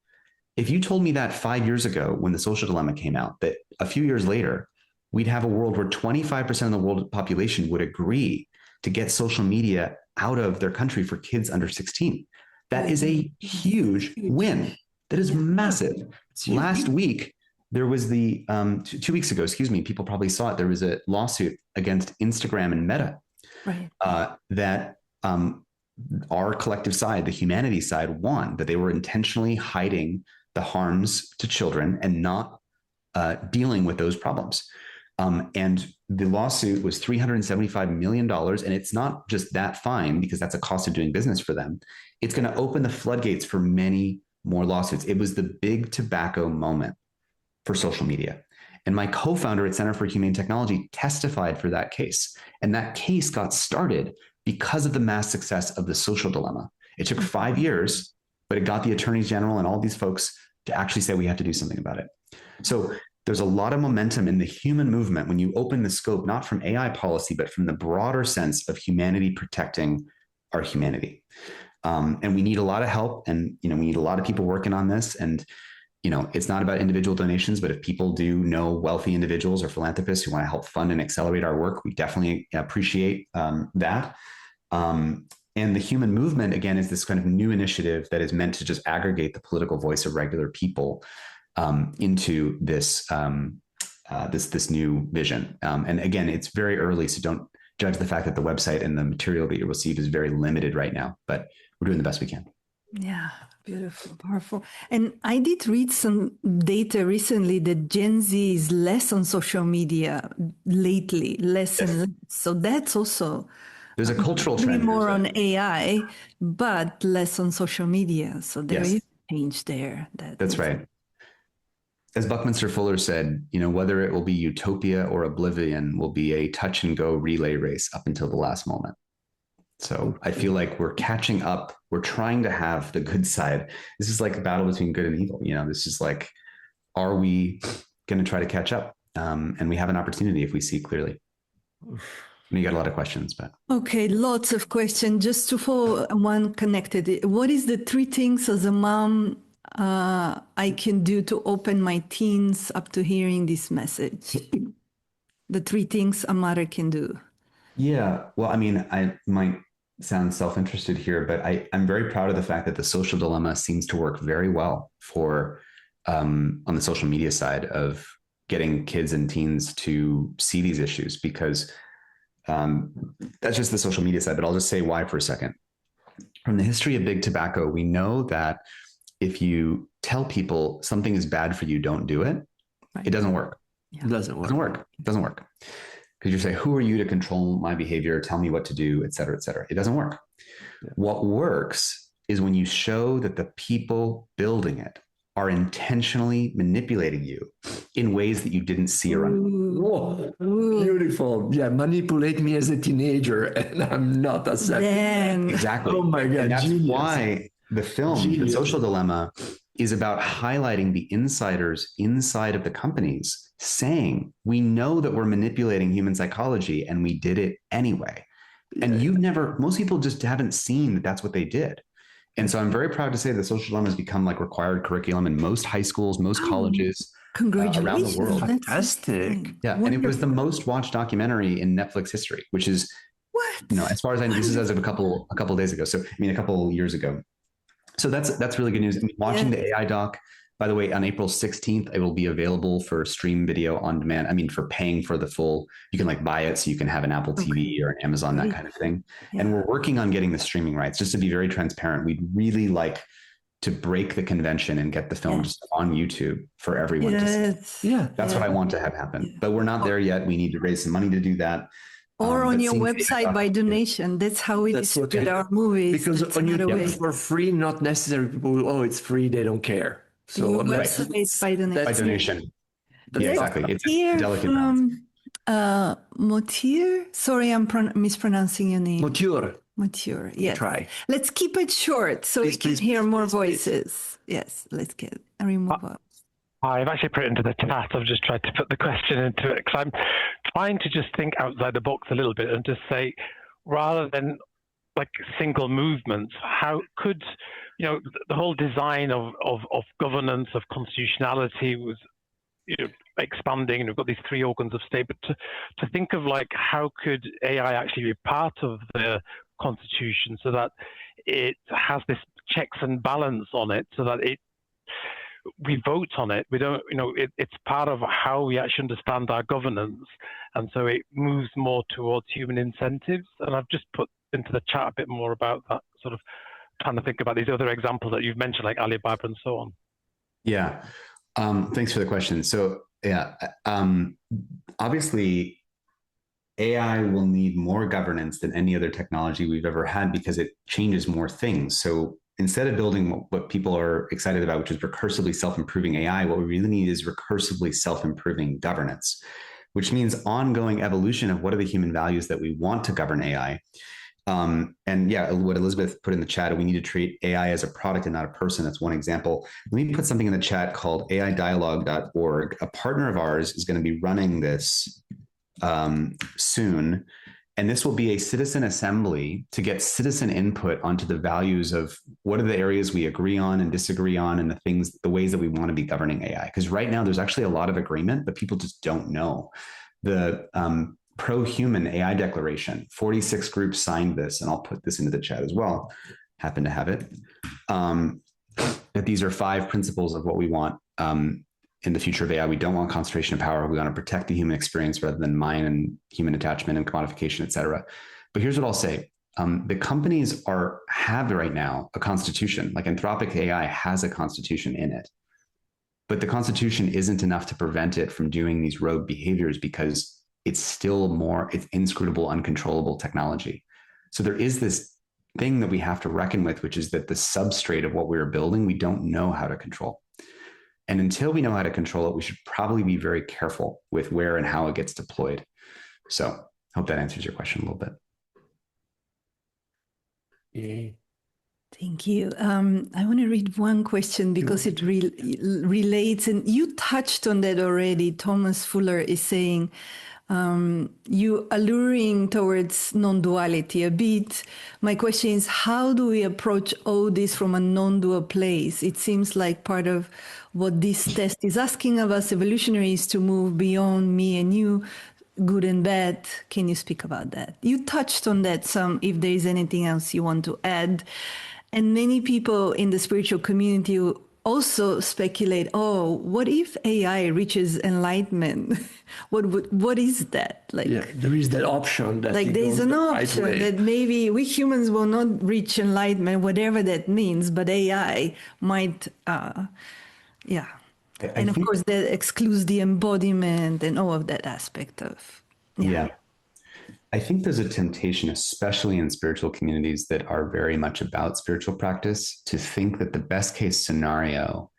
If you told me that 5 years ago when the social dilemma came out, that a few years later, we'd have a world where 25% of the world population would agree to get social media out of their country for kids under 16. That is a huge win. That is massive. Last week, there was the, 2 weeks ago, excuse me, people probably saw it. There was a lawsuit against Instagram and Meta that our collective side, the humanity side, won, that they were intentionally hiding the harms to children and not dealing with those problems. And the lawsuit was $375 million. And it's not just that fine, because that's a cost of doing business for them. It's going to open the floodgates for many more lawsuits. It was the big tobacco moment for social media. And my co-founder at Center for Humane Technology testified for that case. And that case got started because of the mass success of the social dilemma. It took 5 years, but it got the attorneys general and all these folks to actually say we have to do something about it. So there's a lot of momentum in the human movement when you open the scope, not from AI policy, but from the broader sense of humanity protecting our humanity. And we need a lot of help, and we need a lot of people working on this. And it's not about individual donations, but if people do know wealthy individuals or philanthropists who want to help fund and accelerate our work, we definitely appreciate that. And the human movement, again, is this kind of new initiative that is meant to just aggregate the political voice of regular people into this this new vision. And again, it's very early, so don't judge the fact that the website and the material that you receive is very limited right now, but we're doing the best we can. Yeah, beautiful, powerful. And I did read some data recently that Gen Z is less on social media lately, less and less. So that's also there's a cultural trend. More on AI, but less on social media. So there is change there. That's right. As Buckminster Fuller said, whether it will be utopia or oblivion will be a touch and go relay race up until the last moment. So I feel like we're catching up. We're trying to have the good side. This is like a battle between good and evil. This is like, are we going to try to catch up? And we have an opportunity if we see clearly. You got a lot of questions, but. Okay, lots of questions. Just to follow one connected. What is the 3 things as a mom I can do to open my teens up to hearing this message? The 3 things a mother can do. Yeah. Well, I might sound self-interested here, but I'm very proud of the fact that the social dilemma seems to work very well for on the social media side of getting kids and teens to see these issues, because that's just the social media side. But I'll just say why for a second. From the history of big tobacco, we know that if you tell people something is bad for you, don't do it, it doesn't work. It doesn't work. It doesn't work. Because you say, who are you to control my behavior? Tell me what to do, et cetera, et cetera. It doesn't work. Yeah. What works is when you show that the people building it are intentionally manipulating you in ways that you didn't see around. Whoa, beautiful. Yeah, manipulate me as a teenager and I'm not accepting. Exactly. Oh my God. And that's why the film, The Social Dilemma, is about highlighting the insiders inside of the companies saying, we know that we're manipulating human psychology and we did it anyway. And most people just haven't seen that that's what they did. And so I'm very proud to say the social dilemma has become like required curriculum in most high schools, most colleges around the world. Fantastic. Yeah. Wonderful. And it was the most watched documentary in Netflix history, which is, as far as I know, this is as of a couple of days ago. So, a couple of years ago. So that's really good news. Watching the AI doc, by the way, on April 16th, it will be available for stream video on demand. For paying for the full, you can buy it so you can have an Apple TV or an Amazon, that kind of thing. Yeah. And we're working on getting the streaming rights. Just to be very transparent, we'd really like to break the convention and get the film just on YouTube for everyone to see. Yeah. That's what I want to have happen. But we're not there yet. We need to raise some money to do that. Or on that your seem to be website by adopted. donation. That's how we That's what distribute our movies. because That's when you another do way. it for free, not necessarily people will, oh, it's free, they don't care. So Your Right. website by donation. By donation. that's Yeah, Let's exactly. It's a hear delicate balance. from Motir. Sorry, I'm mispronouncing your name. Moture. Motir. Yes. Try. Let's keep it short so we can Please, hear more please. voices. Yes, let's get a remove up. I've actually put it into the chat. I've just tried to put the question into it because I'm trying to just think outside the box a little bit and just say, rather than like single movements, how could, the whole design of governance, of constitutionality was, expanding, and we've got these three organs of state, but to think of like, how could AI actually be part of the constitution so that it has this checks and balance on it, so that we vote on it. We don't, it's part of how we actually understand our governance. And so it moves more towards human incentives. And I've just put into the chat a bit more about that, sort of trying to think about these other examples that you've mentioned, like Alibaba and so on. Yeah. Thanks for the question. So yeah, obviously AI will need more governance than any other technology we've ever had because it changes more things. So instead of building what people are excited about, which is recursively self-improving AI, what we really need is recursively self-improving governance, which means ongoing evolution of what are the human values that we want to govern AI. And yeah, what Elizabeth put in the chat, we need to treat AI as a product and not a person. That's one example. Let me put something in the chat called aidialogue.org. A partner of ours is going to be running this soon. And this will be a citizen assembly to get citizen input onto the values of what are the areas we agree on and disagree on, and the ways that we want to be governing AI. Because right now there's actually a lot of agreement, but people just don't know. The pro-human AI declaration, 46 groups signed this, and I'll put this into the chat as well. Happen to have it. That these are 5 principles of what we want in the future of AI. We don't want concentration of power. We want to protect the human experience rather than mine and human attachment and commodification, et cetera. But here's what I'll say. The companies have right now a constitution, like Anthropic AI has a constitution in it. But the constitution isn't enough to prevent it from doing these rogue behaviors because it's still it's inscrutable, uncontrollable technology. So there is this thing that we have to reckon with, which is that the substrate of what we're building, we don't know how to control. And until we know how to control it, we should probably be very careful with where and how it gets deployed. So I hope that answers your question a little bit. Yeah. Thank you. I want to read one question because it relates, and you touched on that already. Thomas Fuller is saying, you alluring towards non-duality a bit. My question is, how do we approach all this from a non-dual place? It seems like part of what this test is asking of us evolutionaries to move beyond me and you, good and bad. Can you speak about that? You touched on that some, if there is anything else you want to add. And many people in the spiritual community also speculate, oh, what if AI reaches enlightenment? What is that? Like, yeah, there is that option that like there's an option that maybe we humans will not reach enlightenment, whatever that means, but AI might, yeah. And of course, that excludes the embodiment and all of that aspect of, yeah. I think there's a temptation, especially in spiritual communities that are very much about spiritual practice, to think that the best case scenario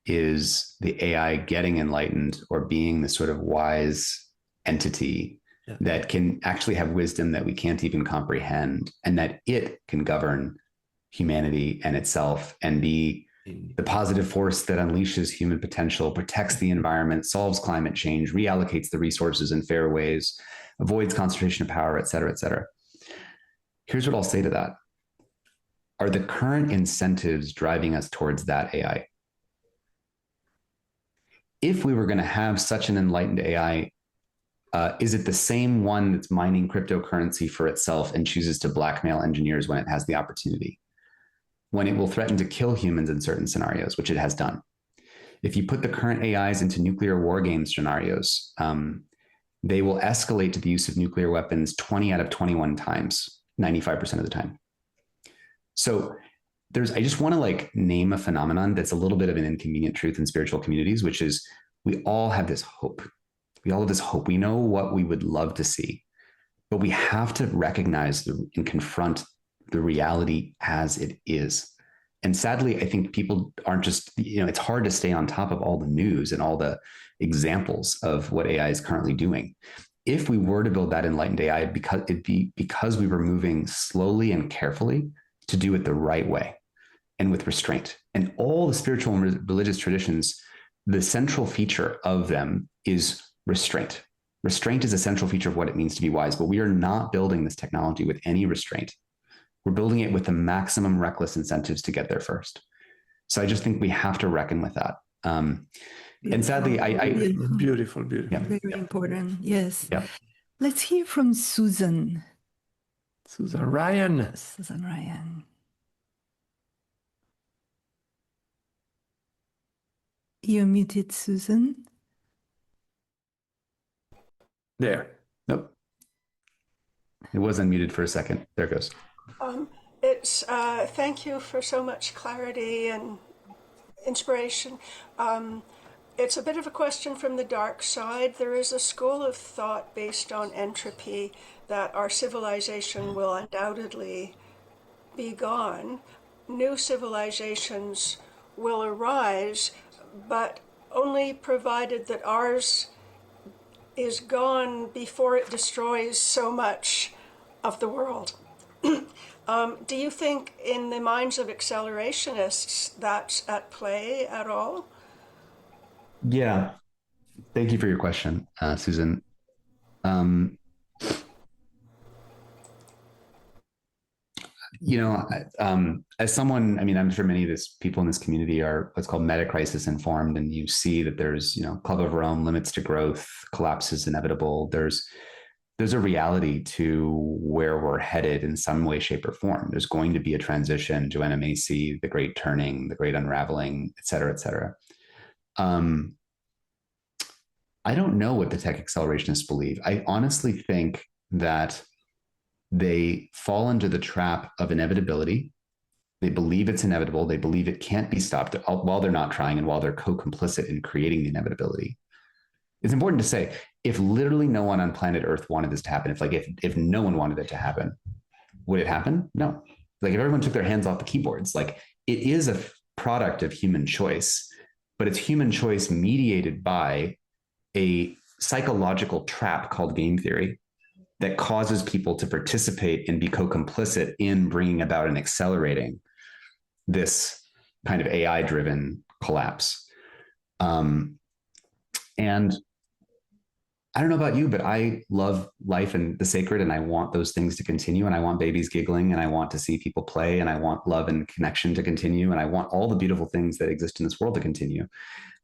is the AI getting enlightened or being the sort of wise entity that can actually have wisdom that we can't even comprehend, and that it can govern humanity and itself and be the positive force that unleashes human potential, protects the environment, solves climate change, reallocates the resources in fair ways, avoids concentration of power, et cetera, et cetera. Here's what I'll say to that. Are the current incentives driving us towards that AI? If we were going to have such an enlightened AI, is it the same one that's mining cryptocurrency for itself and chooses to blackmail engineers when it has the opportunity? When it will threaten to kill humans in certain scenarios, which it has done. If you put the current AIs into nuclear war game scenarios, they will escalate to the use of nuclear weapons 20 out of 21 times, 95% of the time. So I just want to name a phenomenon that's a little bit of an inconvenient truth in spiritual communities, which is we all have this hope. We all have this hope. We know what we would love to see. but we have to recognize and confront the reality as it is. And sadly, I think people aren't just, it's hard to stay on top of all the news and all the examples of what AI is currently doing. If we were to build that enlightened AI, because we were moving slowly and carefully to do it the right way and with restraint. And all the spiritual and religious traditions, the central feature of them is restraint. Restraint is a central feature of what it means to be wise, but we are not building this technology with any restraint. We're building it with the maximum reckless incentives to get there first. So I just think we have to reckon with that. And sadly, beautiful. Very important. Yes. Yeah. Let's hear from Susan. Susan Ryan. Susan Ryan. You're muted, Susan. There. Nope. It was unmuted for a second. There it goes. Thank you for so much clarity and inspiration. It's a bit of a question from the dark side. There is a school of thought based on entropy that our civilization will undoubtedly be gone. New civilizations will arise, but only provided that ours is gone before it destroys so much of the world. Do you think in the minds of accelerationists that's at play at all? Yeah. Thank you for your question, Susan. As someone, I'm sure many of these people in this community are what's called meta-crisis informed, and you see that there's, Club of Rome, limits to growth, collapse is inevitable. There's a reality to where we're headed in some way, shape, or form. There's going to be a transition, Joanna Macy, the great turning, the great unraveling, et cetera, et cetera. I don't know what the tech accelerationists believe. I honestly think that they fall into the trap of inevitability. They believe it's inevitable. They believe it can't be stopped while they're not trying and while they're co-complicit in creating the inevitability. It's important to say, if literally no one on planet Earth wanted this to happen, if no one wanted it to happen, would it happen? No. If everyone took their hands off the keyboards, it is a product of human choice, but it's human choice mediated by a psychological trap called game theory that causes people to participate and be co-complicit in bringing about and accelerating this kind of AI-driven collapse. And I don't know about you, but I love life and the sacred, and I want those things to continue, and I want babies giggling, and I want to see people play, and I want love and connection to continue, and I want all the beautiful things that exist in this world to continue.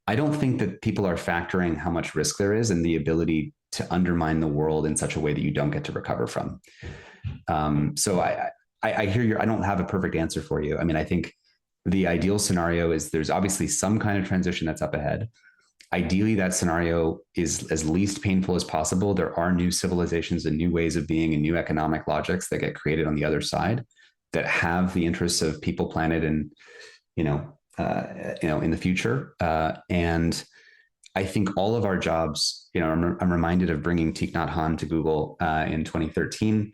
I don't think that people are factoring how much risk there is and the ability to undermine the world in such a way that you don't get to recover from. So I hear you. I don't have a perfect answer for you. I think the ideal scenario is there's obviously some kind of transition that's up ahead. Ideally, that scenario is as least painful as possible. There are new civilizations and new ways of being and new economic logics that get created on the other side that have the interests of people, planet, and in the future. And I think all of our jobs, I'm reminded of bringing Thich Nhat Hanh to Google in 2013.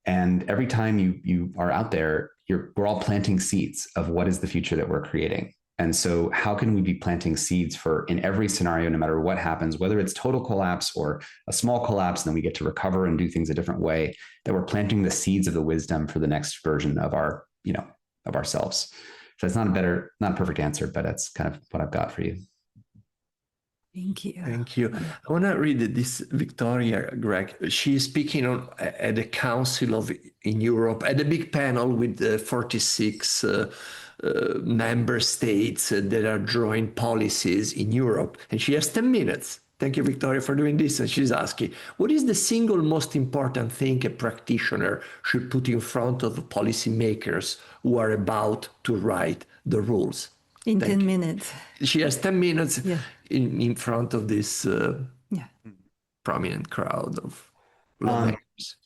And every time you are out there, we're all planting seeds of what is the future that we're creating. And so how can we be planting seeds in every scenario, no matter what happens, whether it's total collapse or a small collapse, and then we get to recover and do things a different way, that we're planting the seeds of the wisdom for the next version of of ourselves. So it's not a perfect answer, but that's kind of what I've got for you. Thank you. Thank you. I want to read this Victoria, Greg. She's speaking at the Council in Europe, at a big panel with 46 member states that are drawing policies in Europe. And she has 10 minutes. Thank you, Victoria, for doing this. And she's asking, what is the single most important thing a practitioner should put in front of policymakers who are about to write the rules? In 10 minutes. She has 10 minutes in front of this prominent crowd of lawmakers.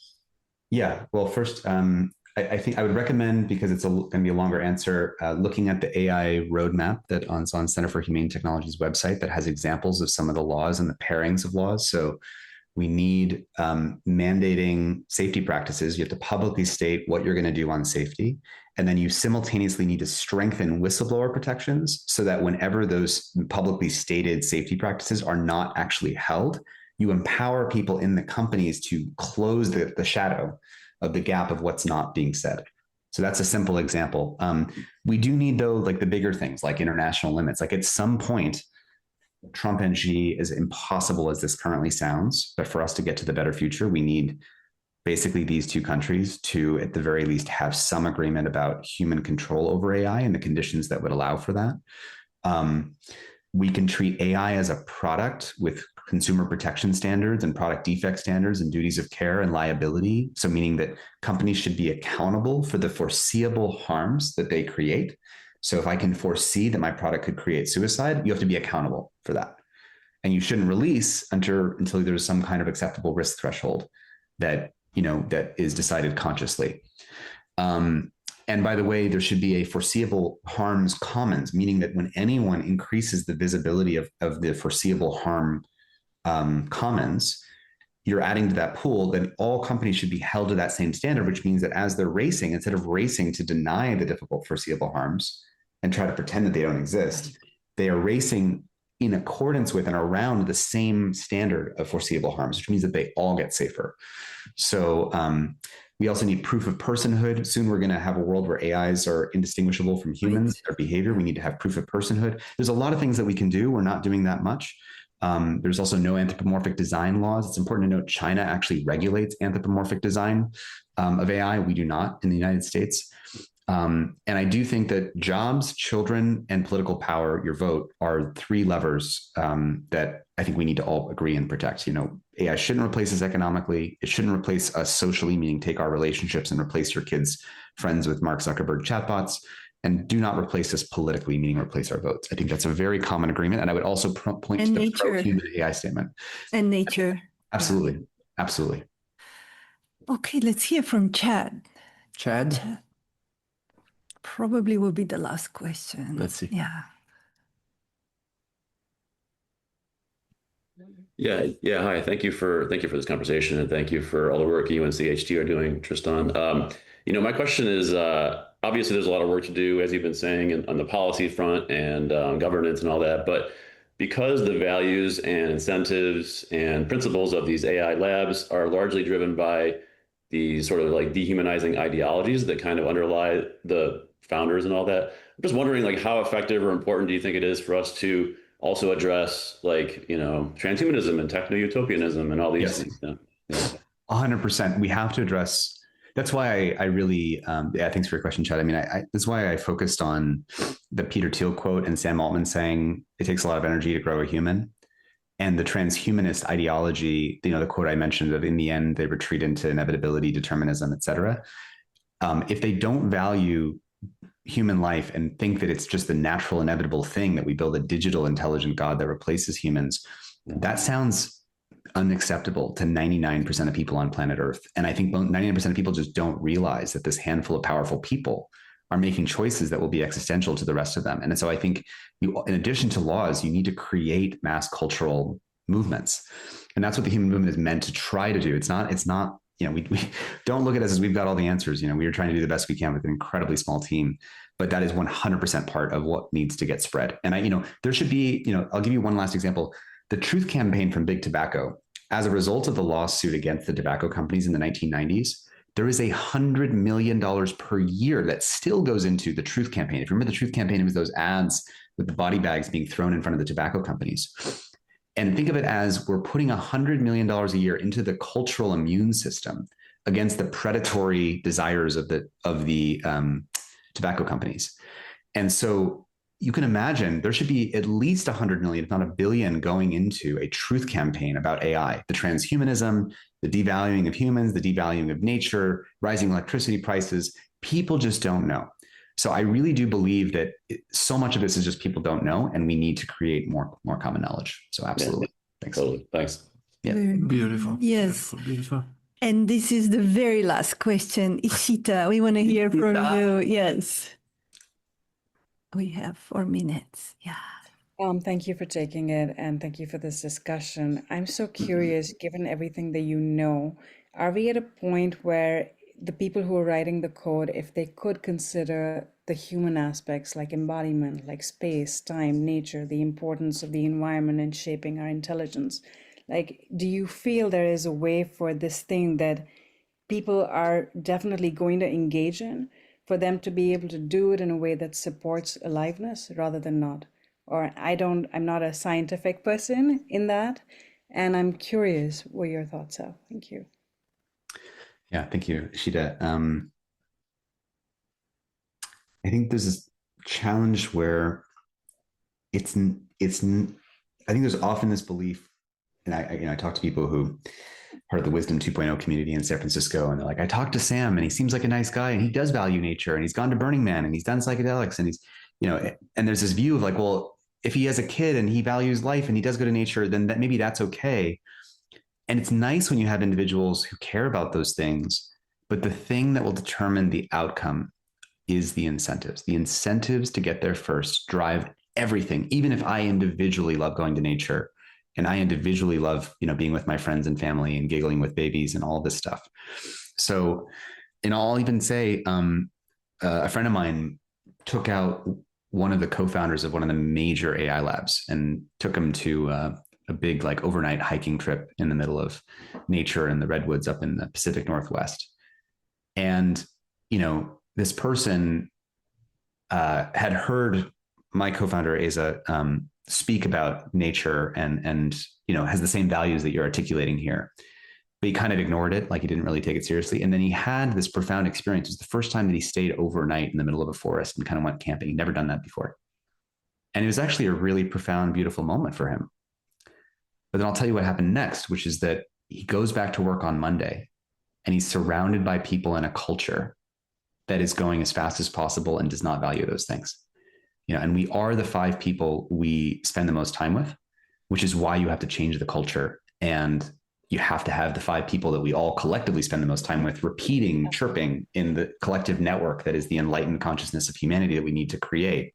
Well, first, I think I would recommend, because it's going to be a longer answer, looking at the AI roadmap that's on Center for Humane Technology's website that has examples of some of the laws and the pairings of laws. So We need mandating safety practices. You have to publicly state what you're going to do on safety. And then you simultaneously need to strengthen whistleblower protections so that whenever those publicly stated safety practices are not actually held, you empower people in the companies to close the shadow of the gap of what's not being said. So that's a simple example. We do need, though, like the bigger things like international limits. Like at some point, Trump and Xi, as impossible as this currently sounds, but for us to get to the better future, we need basically these two countries to, at the very least, have some agreement about human control over AI and the conditions that would allow for that. We can treat AI as a product with consumer protection standards and product defect standards and duties of care and liability. So meaning that companies should be accountable for the foreseeable harms that they create. So if I can foresee that my product could create suicide, you have to be accountable for that. And you shouldn't release until there's some kind of acceptable risk threshold that, that is decided consciously. And by the way, there should be a foreseeable harms commons, meaning that when anyone increases the visibility of the foreseeable harm commons, you're adding to that pool, then all companies should be held to that same standard, which means that as they're racing, instead of racing to deny the difficult foreseeable harms and try to pretend that they don't exist, they are racing in accordance with and around the same standard of foreseeable harms, which means that they all get safer. So we also need proof of personhood. Soon we're going to have a world where AIs are indistinguishable from humans, their behavior. We need to have proof of personhood. There's a lot of things that we can do. We're not doing that much. There's also no anthropomorphic design laws. It's important to note China actually regulates anthropomorphic design of AI. We do not in the United States. And I do think that jobs, children, and political power, your vote, are three levers that I think we need to all agree and protect. AI shouldn't replace us economically. It shouldn't replace us socially, meaning take our relationships and replace your kids' friends with Mark Zuckerberg chatbots. And do not replace us politically, meaning replace our votes. I think that's a very common agreement. And I would also point to the pro-human AI statement. And nature. Absolutely. Yeah. Absolutely. Okay, let's hear from Chad. Chad? Probably will be the last question. Let's see. Yeah. Yeah. Hi. Thank you for this conversation, and thank you for all the work you and CHT are doing, Tristan. My question is, obviously there's a lot of work to do, as you've been saying, on the policy front and governance and all that. But because the values and incentives and principles of these AI labs are largely driven by the sort of like dehumanizing ideologies that kind of underlie the founders and all that, I'm just wondering, like, how effective or important do you think it is for us to also address, like, transhumanism and techno-utopianism and all these things? Yeah. 100%. We have to address. That's why I really, thanks for your question, Chad. I mean, that's why I focused on the Peter Thiel quote and Sam Altman saying it takes a lot of energy to grow a human, and the transhumanist ideology, the quote I mentioned that in the end, they retreat into inevitability, determinism, et cetera. If they don't value human life and think that it's just the natural, inevitable thing that we build a digital intelligent God that replaces humans, that sounds unacceptable to 99% of people on planet Earth. And I think 99% of people just don't realize that this handful of powerful people are making choices that will be existential to the rest of them. And so I think in addition to laws, you need to create mass cultural movements. And that's what the human movement is meant to try to do. It's not, we don't look at us as we've got all the answers. We are trying to do the best we can with an incredibly small team, but that is 100% part of what needs to get spread. And there should be, I'll give you one last example. The Truth Campaign from Big Tobacco, as a result of the lawsuit against the tobacco companies in the 1990s, there is $100 million per year that still goes into the Truth Campaign. If you remember the Truth Campaign, it was those ads with the body bags being thrown in front of the tobacco companies. And think of it as we're putting $100 million a year into the cultural immune system against the predatory desires of the tobacco companies. And so you can imagine there should be at least 100 million, if not $1 billion, going into a truth campaign about AI, the transhumanism, the devaluing of humans, the devaluing of nature, rising electricity prices. People just don't know. So I really do believe that so much of this is just people don't know, and we need to create more common knowledge. So absolutely. Yeah. Thanks. Totally. Thanks. Yeah. Beautiful. Yes. Beautiful. And this is the very last question. Ishita, we want to hear from you. Yes. We have 4 minutes. Yeah. Thank you for taking it, and thank you for this discussion. I'm so curious, given everything that you know, are we at a point where the people who are writing the code, if they could consider the human aspects like embodiment, like space, time, nature, the importance of the environment in shaping our intelligence, like, do you feel there is a way for this thing that people are definitely going to engage in, for them to be able to do it in a way that supports aliveness rather than not? Or I'm not a scientific person in that, and I'm curious what your thoughts are. Thank you. Yeah, thank you, Shida. I think there's this challenge where I think there's often this belief, and I talk to people who part of the Wisdom 2.0 community in San Francisco, and they're like, I talked to Sam, and he seems like a nice guy, and he does value nature, and he's gone to Burning Man, and he's done psychedelics, and he's, and there's this view of like, well, if he has a kid and he values life and he does go to nature, then maybe that's okay. And it's nice when you have individuals who care about those things, but the thing that will determine the outcome is the incentives. The incentives to get there first drive everything. Even if I individually love going to nature, and I individually love, being with my friends and family and giggling with babies and all this stuff. So, I'll even say, a friend of mine took out one of the co-founders of one of the major AI labs and took him to a big like overnight hiking trip in the middle of nature in the redwoods up in the Pacific Northwest. And, this person had heard my co-founder Asa speak about nature and has the same values that you're articulating here, but he kind of ignored it, like he didn't really take it seriously. And then he had this profound experience. It was the first time that he stayed overnight in the middle of a forest and kind of went camping. He'd never done that before, and it was actually a really profound, beautiful moment for him. But then I'll tell you what happened next, which is that he goes back to work on Monday, and he's surrounded by people in a culture that is going as fast as possible and does not value those things. And we are the 5 people we spend the most time with, which is why you have to change the culture. And you have to have the 5 people that we all collectively spend the most time with repeating, chirping in the collective network that is the enlightened consciousness of humanity that we need to create.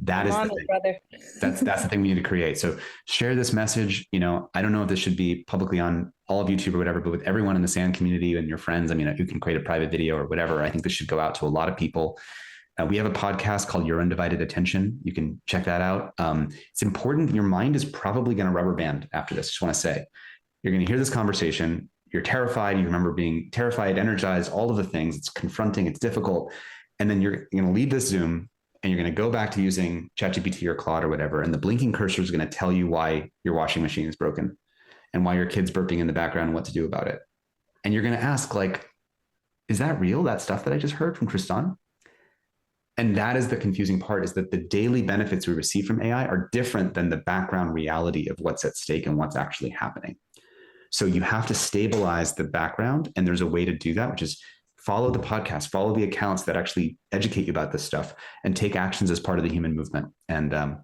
That is the thing. Brother. That's the thing we need to create. So share this message. I don't know if this should be publicly on all of YouTube or whatever, but with everyone in the SAN community and your friends, you can create a private video or whatever. I think this should go out to a lot of people. We have a podcast called Your Undivided Attention. You can check that out. It's important. Your mind is probably going to rubber band after this. Just want to say, you're going to hear this conversation. You're terrified. You remember being terrified, energized, all of the things. It's confronting. It's difficult. And then you're going to leave this Zoom and you're going to go back to using ChatGPT or Claude or whatever. And the blinking cursor is going to tell you why your washing machine is broken and why your kid's burping in the background and what to do about it. And you're going to ask, like, is that real? That stuff that I just heard from Tristan? And that is the confusing part, is that the daily benefits we receive from AI are different than the background reality of what's at stake and what's actually happening. So you have to stabilize the background. And there's a way to do that, which is follow the podcast, follow the accounts that actually educate you about this stuff, and take actions as part of the human movement. And I'm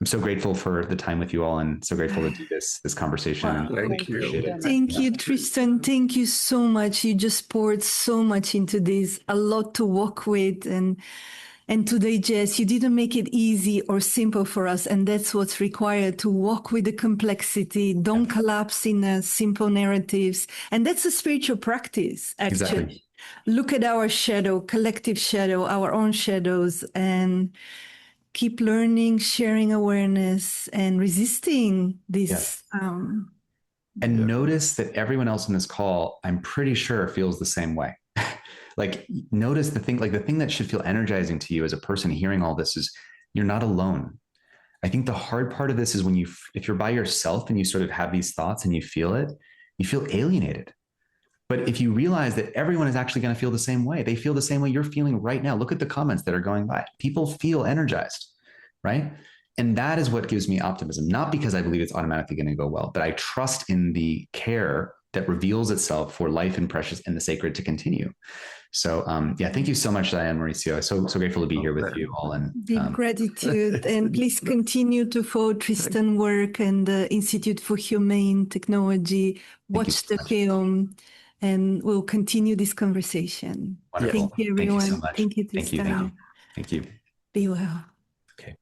so grateful for the time with you all, and so grateful to do this conversation. Wow, thank you. Thank you, Tristan. Thank you so much. You just poured so much into this, a lot to work with and to digest. You didn't make it easy or simple for us, and that's what's required, to walk with the complexity. Don't collapse in simple narratives, and that's a spiritual practice, actually. Exactly. Look at our shadow, collective shadow, our own shadows, and keep learning, sharing awareness, and resisting this. Yes. And notice that everyone else in this call, I'm pretty sure, feels the same way. Like, notice the thing that should feel energizing to you as a person hearing all this is you're not alone. I think the hard part of this is if you're by yourself and you sort of have these thoughts and you feel it, you feel alienated. But if you realize that everyone is actually going to feel the same way, they feel the same way you're feeling right now. Look at the comments that are going by. People feel energized, right? And that is what gives me optimism, not because I believe it's automatically going to go well, but I trust in the care that reveals itself for life and precious and the sacred to continue. So thank you so much, Diane, Mauricio. So grateful to be here with you all. And big gratitude. And please continue to follow Tristan work and the Institute for Humane Technology. Watch the film, and we'll continue this conversation. Wonderful. Thank you, everyone. Thank you so much. Thank you, Tristan. Thank you. Be well. Okay.